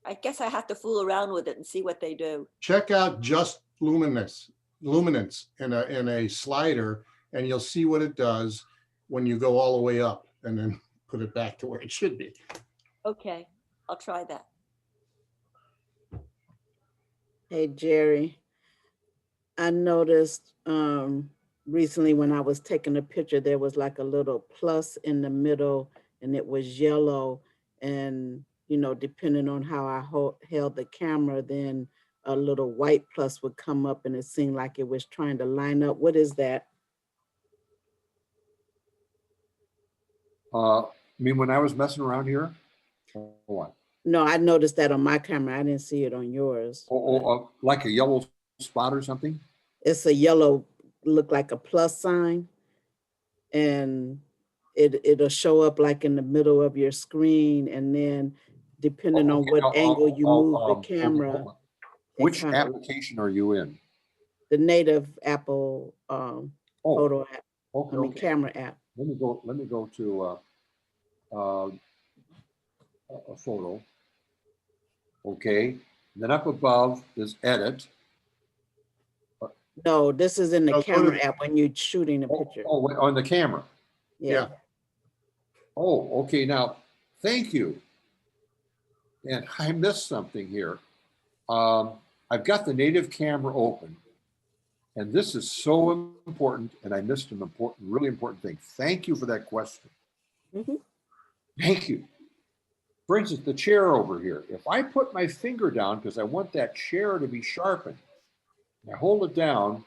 I guess I have to fool around with it and see what they do. Check out just luminance in a slider, and you'll see what it does when you go all the way up and then put it back to where it should be. Okay, I'll try that. Hey, Jerry, I noticed recently when I was taking a picture, there was like a little plus in the middle and it was yellow. And, depending on how I held the camera, then a little white plus would come up and it seemed like it was trying to line up. What is that? I mean, when I was messing around here, what? No, I noticed that on my camera. I didn't see it on yours. Like a yellow spot or something? It's a yellow, look like a plus sign. And it'll show up like in the middle of your screen. And then depending on what angle you move the camera. Which application are you in? The native Apple photo app. Okay. Camera app. Let me go to a photo. Okay. And then up above is edit. No, this is in the No, camera app when you're shooting a picture. On the camera. Yeah. Oh, okay. Now, thank you. And I missed something here. I've got the native camera open, and this is so important, and I missed an really important thing. Thank you for that question. Mhm. Thank you. For instance, the chair over here. If I put my finger down, because I want that chair to be sharpened, I hold it down,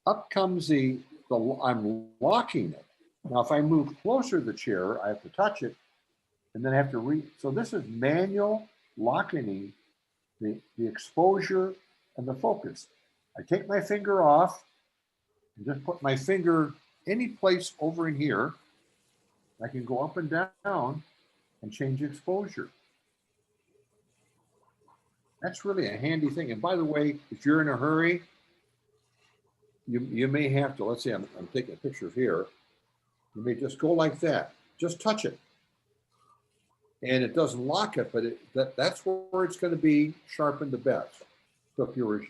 up comes I'm locking it. Now, if I move closer to the chair, I have to touch it, and then I have to so this is manual locking the exposure and the focus. I take my finger off and just put my finger any place over in here. I can go up and down and change exposure. That's really a handy thing. And by the way, if you're in a hurry, you may have to, let's say I'm taking a picture here. You may just go like that. Just touch it. And it doesn't lock it, but that's where it's going to be sharpened the best. So if you were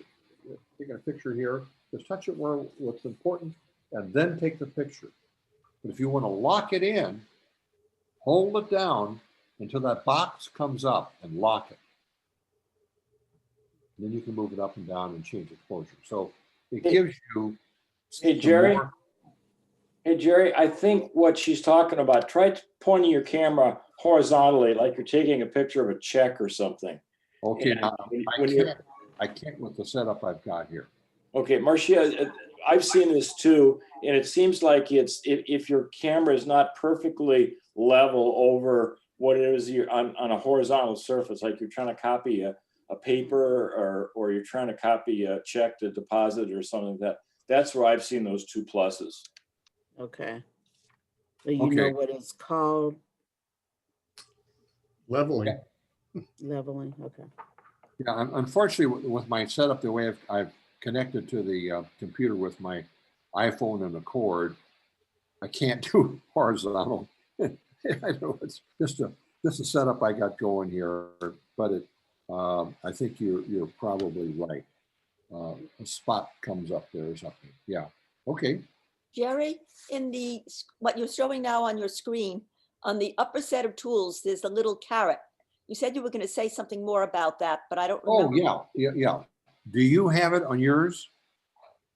taking a picture here, just touch it where what's important and then take the picture. But if you want to lock it in, hold it down until that box comes up and lock it. And then you can move it up and down and change exposure. So it gives you. Hey, Jerry. Hey, Jerry, I think what she's talking about, try pointing your camera horizontally, like you're taking a picture of a check or something. Okay, And now, when I can't with the setup I've got here. Okay, Marcia, I've seen this too, and it seems like if your camera is not perfectly level over what it is you're on a horizontal surface, like you're trying to copy a paper or you're trying to copy a check to deposit or something like that. That's where I've seen those 2 pluses. Okay. So you know what it's called? Leveling. Leveling, okay. Yeah, unfortunately, with my setup, the way I've connected to the computer with my iPhone and a cord, I can't do horizontal. I know it's just a setup I got going here, but I think you're probably right. A spot comes up there or something. Yeah. Okay. Jerry, in what you're showing now on your screen, on the upper set of tools, there's a little caret. You said you were going to say something more about that, but I don't remember. Oh, yeah. Do you have it on yours?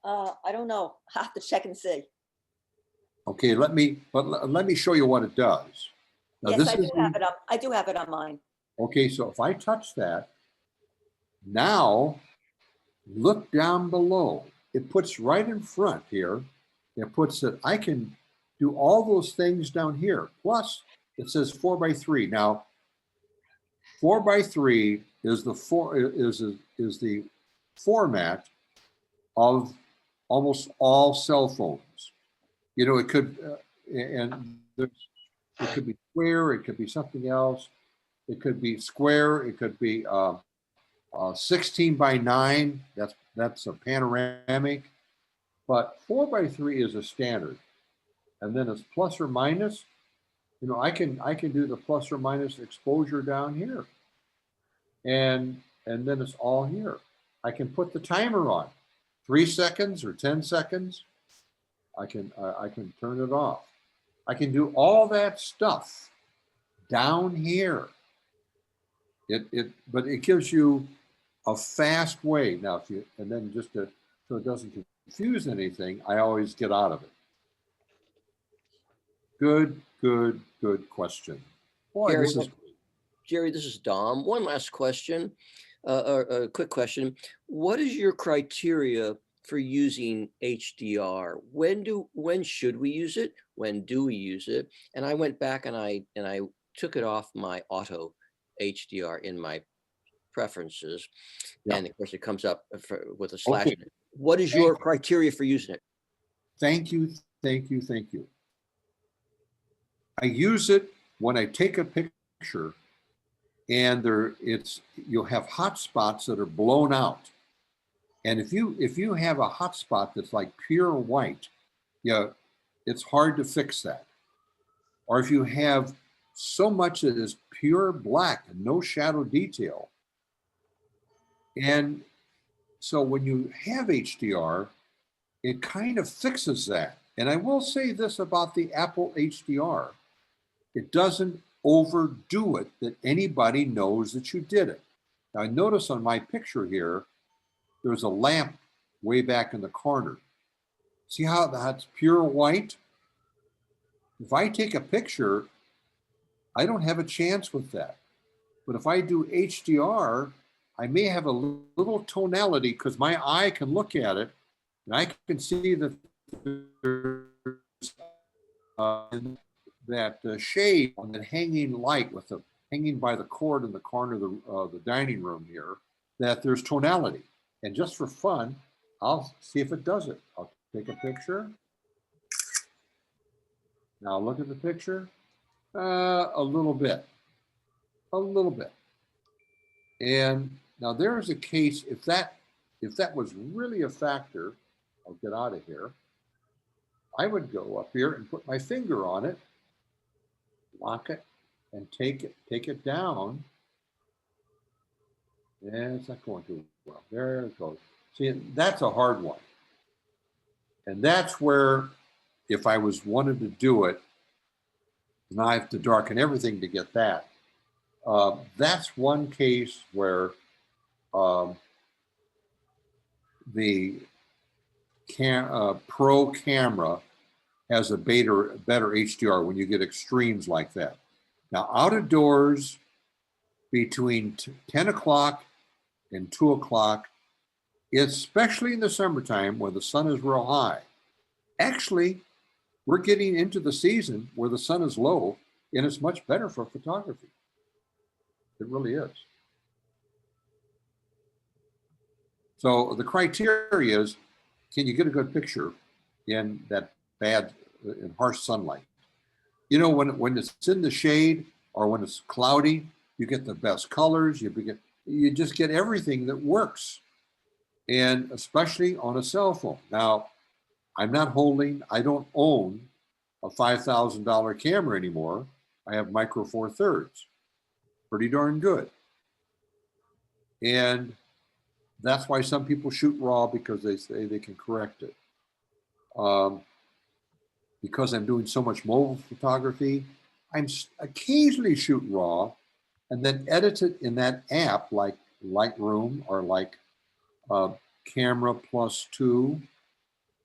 I don't know. I have to check and see. Okay, let me show you what it does. Now, Yes, I do have it up. I do have it on mine. Okay, so if I touch that, now look down below. It puts right in front here. It puts that I can do all those things down here. Plus, it says 4x3. Now, 4x3 is the format of almost all cell phones. You know, it could it could be square. It could be something else. It could be square. It could be 16:9. That's a panoramic. But 4x3 is a standard, and then it's plus or minus. You know, I can do the plus or minus exposure down here, and then it's all here. I can put the timer on, 3 seconds or 10 seconds. I can turn it off. I can do all that stuff down here. But it gives you a fast way. Now, and then just so it doesn't confuse anything, I always get out of it. Good question. Boy, Jerry, this is great. Jerry, this is Dom. One last question, a quick question. What is your criteria for using HDR? When should we use it? When do we use it? And I went back and I took it off my auto HDR in my preferences. Yeah. And of course it comes up with a slash. Okay. What is your criteria for using it? Thank you. I use it when I take a picture and you'll have hot spots that are blown out. And if you have a hot spot that's like pure white, it's hard to fix that. Or if you have so much that is pure black and no shadow detail. And so when you have HDR, it kind of fixes that. And I will say this about the Apple HDR. It doesn't overdo it that anybody knows that you did it. Now, notice on my picture here, there's a lamp way back in the corner. See how that's pure white? If I take a picture, I don't have a chance with that. But if I do HDR, I may have a little tonality because my eye can look at it and I can see that there's that shade on that hanging light with the hanging by the cord in the corner of the dining room here, that there's tonality. And just for fun, I'll see if it does it. I'll take a picture. Now look at the picture. A little bit. And Now there is a case, if that was really a factor, I'll get out of here. I would go up here and put my finger on it, lock it, and take it down. And it's not going too well. There it goes. See, that's a hard one. And that's where, if I wanted to do it, and I have to darken everything to get that. That's one case where the Pro camera has a better HDR when you get extremes like that. Now, out of doors, between 10 o'clock and 2 o'clock, especially in the summertime when the sun is real high. Actually, we're getting into the season where the sun is low, and it's much better for photography. It really is. So the criteria is, can you get a good picture in that bad and harsh sunlight? You know, when it's in the shade or when it's cloudy, you get the best colors. You just get everything that works, and especially on a cell phone. Now, I don't own a $5,000 camera anymore. I have Micro Four Thirds, pretty darn good. And that's why some people shoot RAW, because they say they can correct it. Because I'm doing so much mobile photography, I'm occasionally shoot RAW and then edit it in that app like Lightroom or like Camera Plus 2.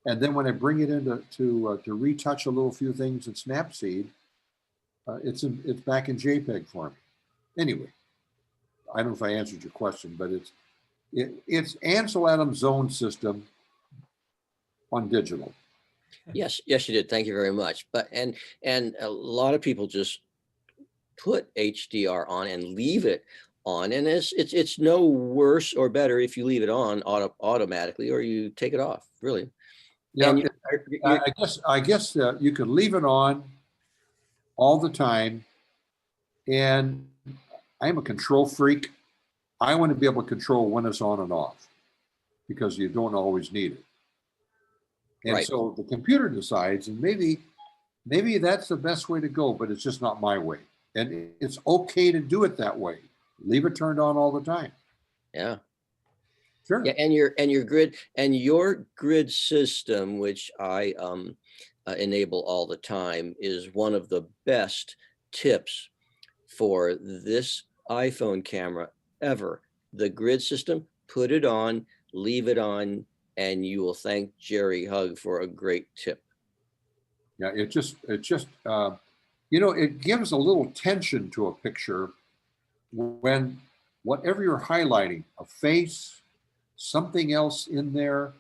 And then when I bring it in to retouch a little few things in Snapseed, it's back in JPEG form. Anyway, I don't know if I answered your question, but it's Ansel Adams' zone system on digital. Yes, you did. Thank you very much. But and a lot of people just put HDR on and leave it on, and it's no worse or better if you leave it on automatically or you take it off. Really. Yeah, I guess you could leave it on all the time. And I'm a control freak. I want to be able to control when it's on and off, because you don't always need it. And Right. so the computer decides, and maybe that's the best way to go, but it's just not my way. And it's okay to do it that way. Leave it turned on all the time. Yeah. Sure. Yeah, and your grid system, which I enable all the time, is one of the best tips for this iPhone camera ever. The grid system, put it on, leave it on, and you will thank Jerry Hug for a great tip. Yeah, it just it gives a little tension to a picture when whatever you're highlighting, a face, something else in there,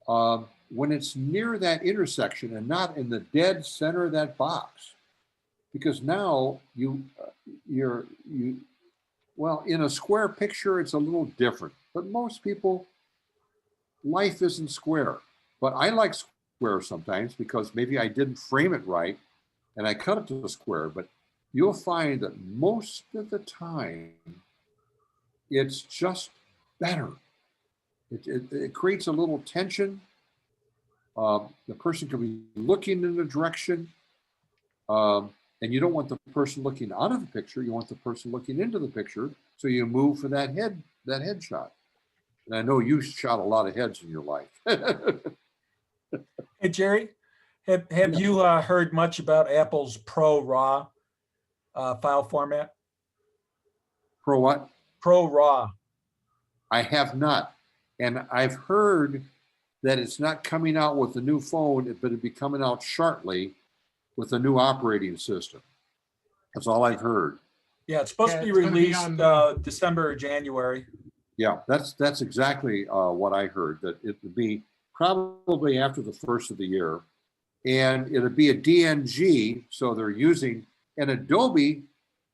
when it's near that intersection and not in the dead center of that box. Because now well, in a square picture, it's a little different. But most people, life isn't square. But I like square sometimes because maybe I didn't frame it right and I cut it to a square. But you'll find that most of the time, it's just better. It creates a little tension. The person can be looking in a direction, and you don't want the person looking out of the picture. You want the person looking into the picture. So you move for that head shot. And I know you shot a lot of heads in your life. Hey, Jerry, have you heard much about Apple's Pro RAW file format? Pro what? Pro RAW. I have not. And I've heard that it's not coming out with the new phone, but it'll be coming out shortly with a new operating system. That's all I've heard. Yeah, it's supposed to be it's gonna be released on- December or January. Yeah, that's exactly what I heard, that it would be probably after the first of the year. And it'll be a DNG, so they're using, and Adobe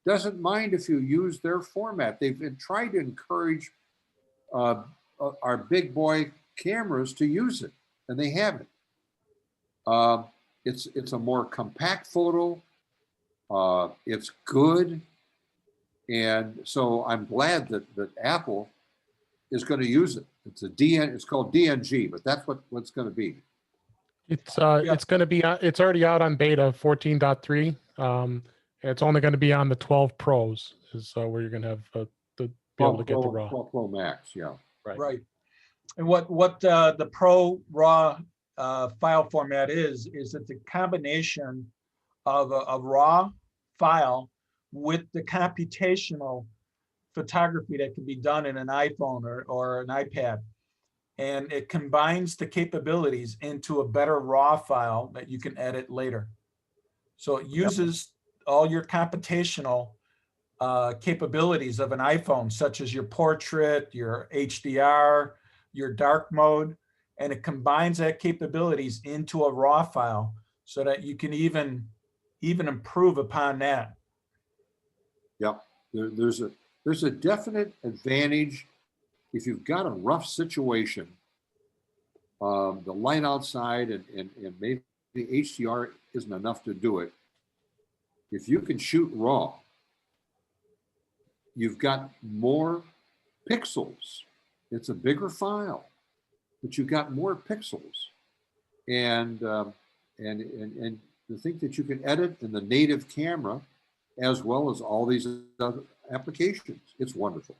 doesn't mind if you use their format. They've been trying to encourage our big boy cameras to use it, and they haven't. It's a more compact photo. It's good. And so I'm glad that Apple is going to use it. It's called DNG, but that's what's going to be. It's Yeah. it's going to be it's already out on beta 14.3. It's only going to be on the 12 Pros is where you're going to have to be able to get the raw. 12 Pro Max, yeah. Right. And what the Pro RAW file format is it's a combination of a raw file with the computational photography that can be done in an iPhone or an iPad. And it combines the capabilities into a better raw file that you can edit later. So it uses all your computational capabilities of an iPhone, such as your portrait, your HDR, your dark mode, and it combines that capabilities into a raw file so that you can even improve upon that. Yep. There's a definite advantage if you've got a rough situation. The light outside and maybe the HDR isn't enough to do it. If you can shoot raw, you've got more pixels. It's a bigger file, but you've got more pixels, and to think that you can edit in the native camera as well as all these other applications. It's wonderful.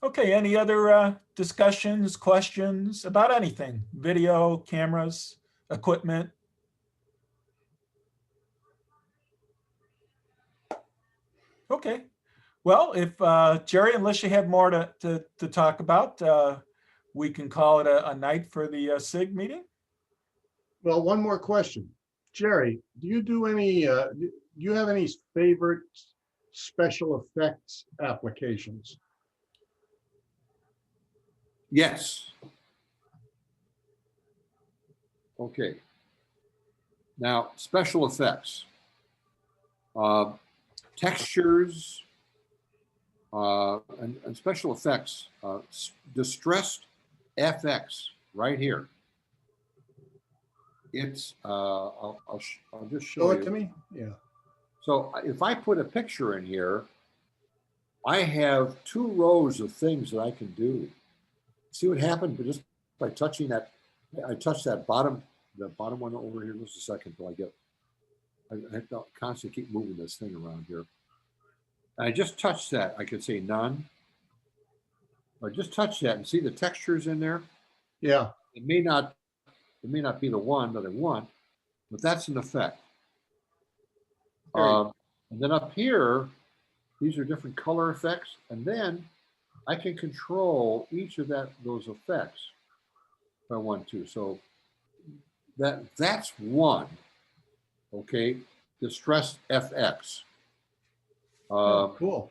Okay, any other discussions, questions about anything? Video, cameras, equipment? Okay. Well, if Jerry, unless you have more to talk about, we can call it a night for the SIG meeting. Well, one more question. Jerry, do you do any, do you have any favorite special effects applications? Yes. Okay. Now, special effects. Textures and special effects. Distressed FX right here. It's, I'll just show Show you. it to me. Yeah. So if I put a picture in here, I have 2 rows of things that I can do. See what happened? But just by touching that, I touched that bottom one over here. Just a second till I have to constantly keep moving this thing around here. And I just touched that. I could say none. I just touch that and see the textures in there. Yeah. It may not be the one that I want, but that's an effect. And then up here, these are different color effects, and then I can control each of those effects if I want to. So that's one. Okay, distressed FX. Cool.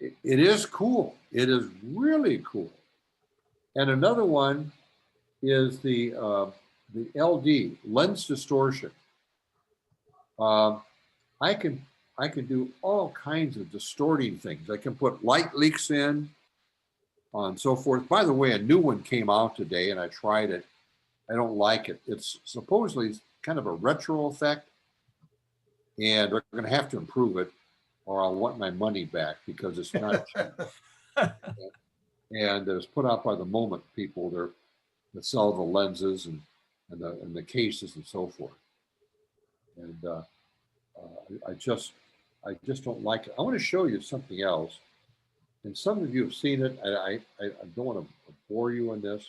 It is cool. It is really cool. And another one is the LD, lens distortion. I can do all kinds of distorting things. I can put light leaks in and so forth. By the way, a new one came out today and I tried it. I don't like it. It's supposedly kind of a retro effect, and they're going to have to improve it or I'll want my money back because it's not cheap. And it was put out by the Moment people that sell the lenses and the cases and so forth. And I just don't like it. I want to show you something else. And some of you have seen it. I don't want to bore you on this.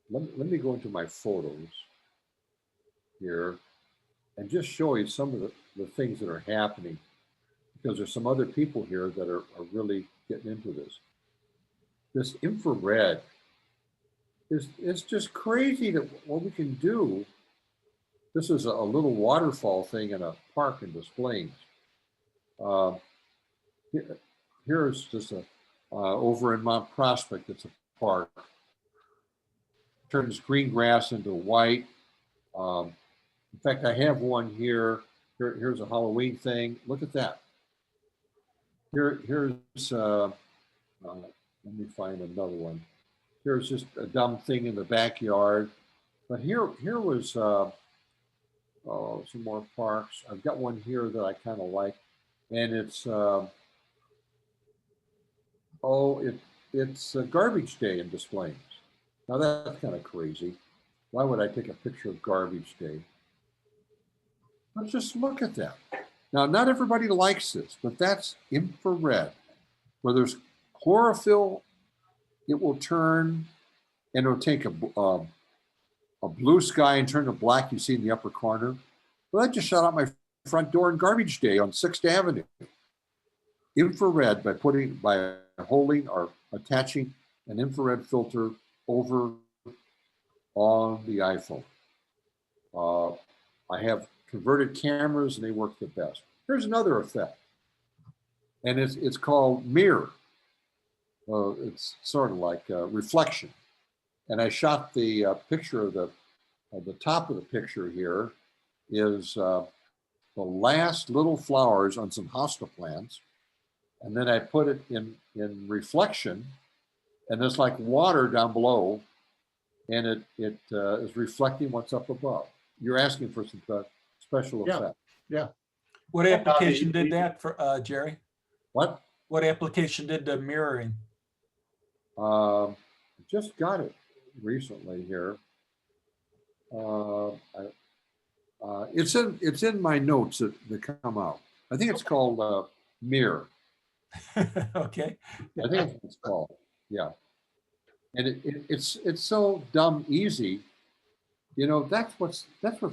Let me go into my photos here and just show you some of the things that are happening, because there's some other people here that are really getting into this. This infrared is just crazy that what we can do. This is a little waterfall thing in a park in Des Plaines. Here's just over in Mount Prospect, it's a park. Turns green grass into white. In fact, I have one here. Here's a Halloween thing. Look at that. Here's let me find another one. Here's just a dumb thing in the backyard. But here was some more parks. I've got one here that I kind of like, and it's it's a garbage day in Des Plaines. Now that's kind of crazy. Why would I take a picture of garbage day? Let's just look at that. Now, not everybody likes this, but that's infrared. Where there's chlorophyll, it will turn, and it'll take a blue sky and turn to black. You see in the upper corner. Well, I just shot out my front door in garbage day on 6th Avenue. Infrared by holding or attaching an infrared filter over on the iPhone. I have converted cameras and they work the best. Here's another effect, and it's called mirror. It's sort of like reflection. And I shot the picture of the top of the picture here is the last little flowers on some hosta plants. And then I put it in reflection, and it's like water down below, and it is reflecting what's up above. You're asking for some special effect. Yeah. What application did that for, Jerry? What? What application did the mirroring? Just got it recently here. It's in my notes that come out. I think it's called Mirror. Okay. I think that's what it's called. Yeah. And it's so dumb easy. You know, that's what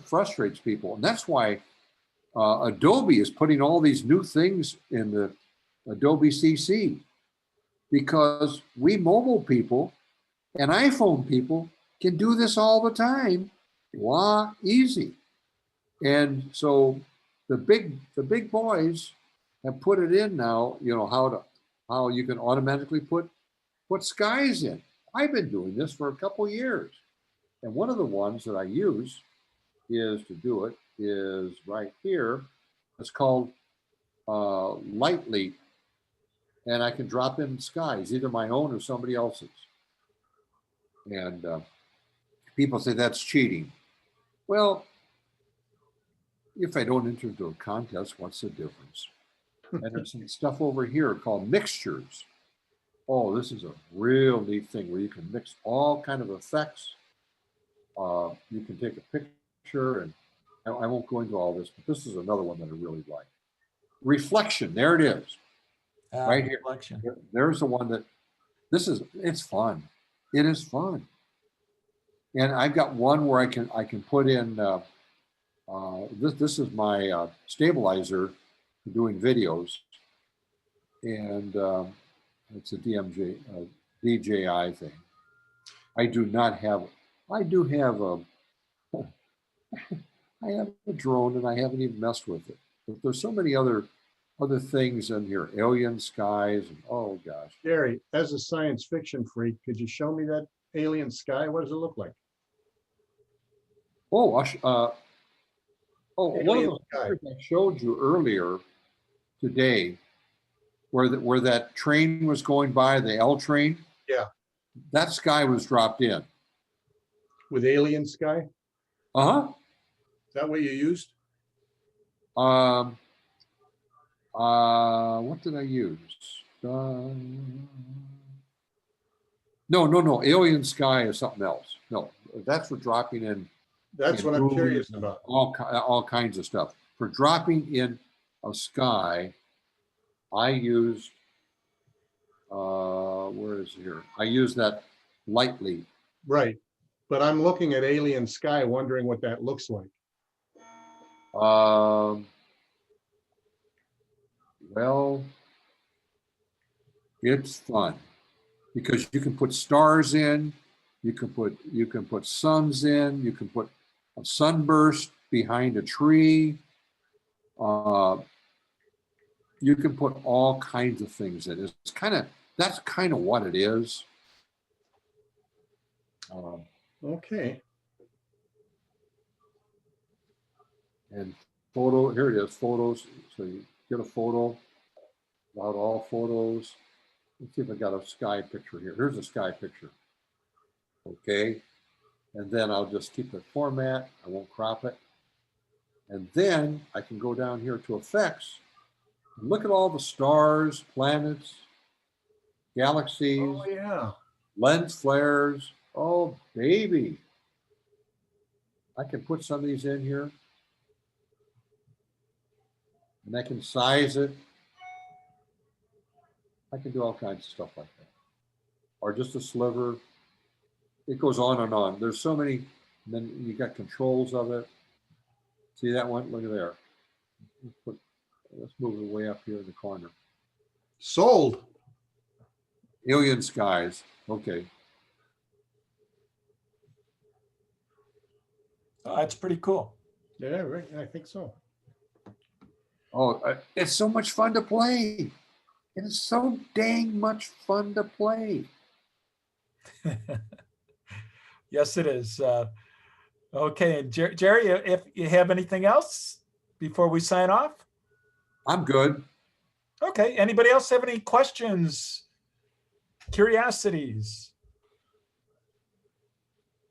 frustrates people, and that's why Adobe is putting all these new things in the Adobe CC, because we mobile people and iPhone people can do this all the time. Wow, easy. And so the big boys have put it in now. You know how you can automatically put skies in. I've been doing this for a couple of years, and one of the ones that I use is to do it is right here. It's called Light Leap, and I can drop in skies, either my own or somebody else's. And people say that's cheating. Well, if I don't enter into a contest, what's the difference? And there's some stuff over here called mixtures. Oh, this is a real neat thing where you can mix all kind of effects. You can take a picture, and I won't go into all this, but this is another one that I really like. Reflection, there it is. Right here. Reflection. There's the one that, it's fun. It is fun. And I've got one where I can put in, this is my stabilizer for doing videos. And it's a DJI thing. I do have a drone, and I haven't even messed with it. But there's so many other things in here, alien skies, and oh gosh. Gary, as a science fiction freak, could you show me that alien sky? What does it look like? Oh, one of Alien those sky. pictures I showed you earlier today, where that train was going by, the L train. Yeah. That sky was dropped in. With alien sky? Uh-huh. Is that what you used? What did I use? No. Alien sky is something else. No, that's for dropping in. That's what I'm curious about. All kinds of stuff. For dropping in a sky, I used, where is it here? I used that Light Leap. Right. But I'm looking at alien sky, wondering what that looks like. Well, it's fun because you can put stars in, you can put suns in, you can put a sunburst behind a tree. You can put all kinds of things in. That's kind of what it is. Okay. And photo, here it is, photos. So you get a photo, about all photos. Let's see if I got a sky picture here. Here's a sky picture. Okay. And then I'll just keep the format. I won't crop it. And then I can go down here to effects and look at all the stars, planets, galaxies, Oh, yeah. lens flares. Oh, baby. I can put some of these in here. And I can size it. I can do all kinds of stuff like that. Or just a sliver. It goes on and on. There's so many. And then you got controls of it. See that one? Look at there. Let's move it way up here in the corner. Sold. Alien skies. Okay. Oh, that's pretty cool. Yeah, right. I think so. Oh, it's so much fun to play. It is so dang much fun to play. Yes, it is. Okay, and Jerry, if you have anything else before we sign off? I'm good. Okay, anybody else have any questions, curiosities?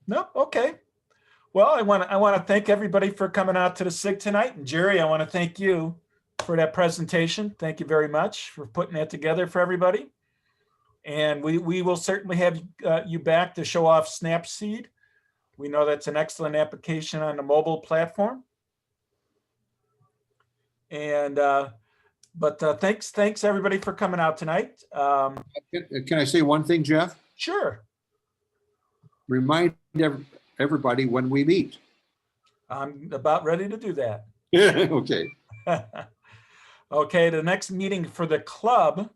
No, okay. Well, I want to thank everybody for coming out to the SIG tonight. And Jerry, I want to thank you for that presentation. Thank you very much for putting that together for everybody. And we will certainly have you back to show off Snapseed. We know that's an excellent application on the mobile platform. And but thanks everybody for coming out tonight. Can I say one thing, Jeff? Sure. Remind everybody when we meet. I'm about ready to do that. Okay. Okay, the next meeting for the club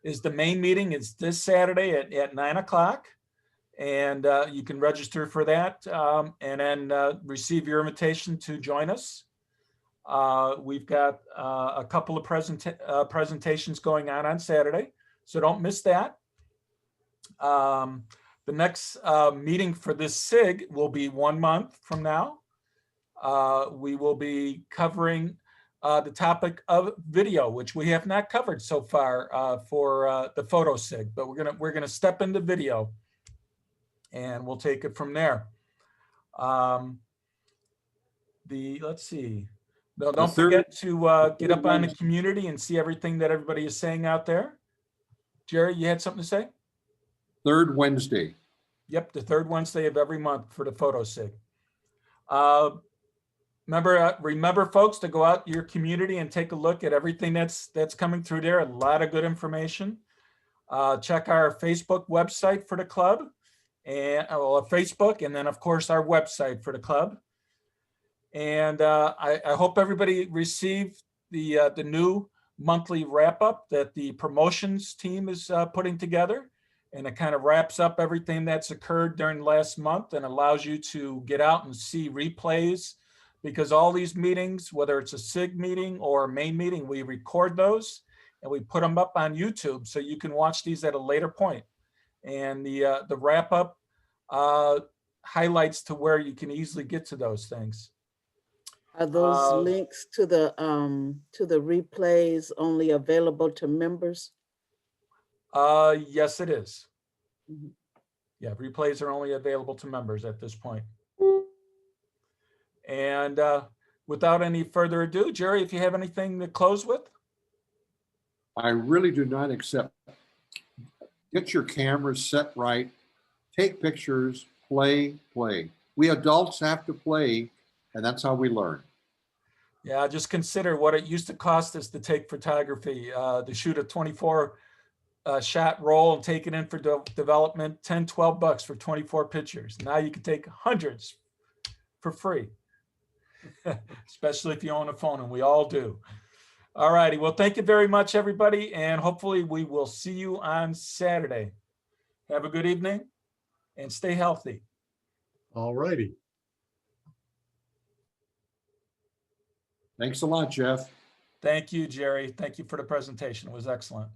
is the main meeting. It's this Saturday at 9 o'clock. And you can register for that and then receive your invitation to join us. We've got a couple of presentations going on Saturday, so don't miss that. The next meeting for this SIG will be 1 month from now. We will be covering the topic of video, which we have not covered so far for the photo SIG, but we're gonna step into video, and we'll take it from there. Let's see. No, don't forget to get up on the community and see everything that everybody is saying out there. Jerry, you had something to say? Third Wednesday. Yep, the third Wednesday of every month for the photo SIG. Remember, folks, to go out your community and take a look at everything that's coming through there. A lot of good information. Check our Facebook website for the club, and Facebook, and then of course our website for the club. And I hope everybody received the new monthly wrap up that the promotions team is putting together. And it kind of wraps up everything that's occurred during the last month and allows you to get out and see replays, because all these meetings, whether it's a SIG meeting or a main meeting, we record those and we put them up on YouTube so you can watch these at a later point. And the wrap up highlights to where you can easily get to those things. Are those links to the replays only available to members? Yes, it is. Mhm. Yeah, replays are only available to members at this point. And without any further ado, Jerry, if you have anything to close with? I really do not accept. Get your cameras set right, take pictures, play. We adults have to play, and that's how we learn. Yeah, just consider what it used to cost us to take photography, to shoot a 24 shot roll and take it in for development, 10, 12 bucks for 24 pictures. Now you can take hundreds for free, especially if you own a phone, and we all do. All righty. Well, thank you very much, everybody. And hopefully we will see you on Saturday. Have a good evening and stay healthy. All righty. Thanks a lot, Jeff. Thank you, Jerry. Thank you for the presentation. It was excellent.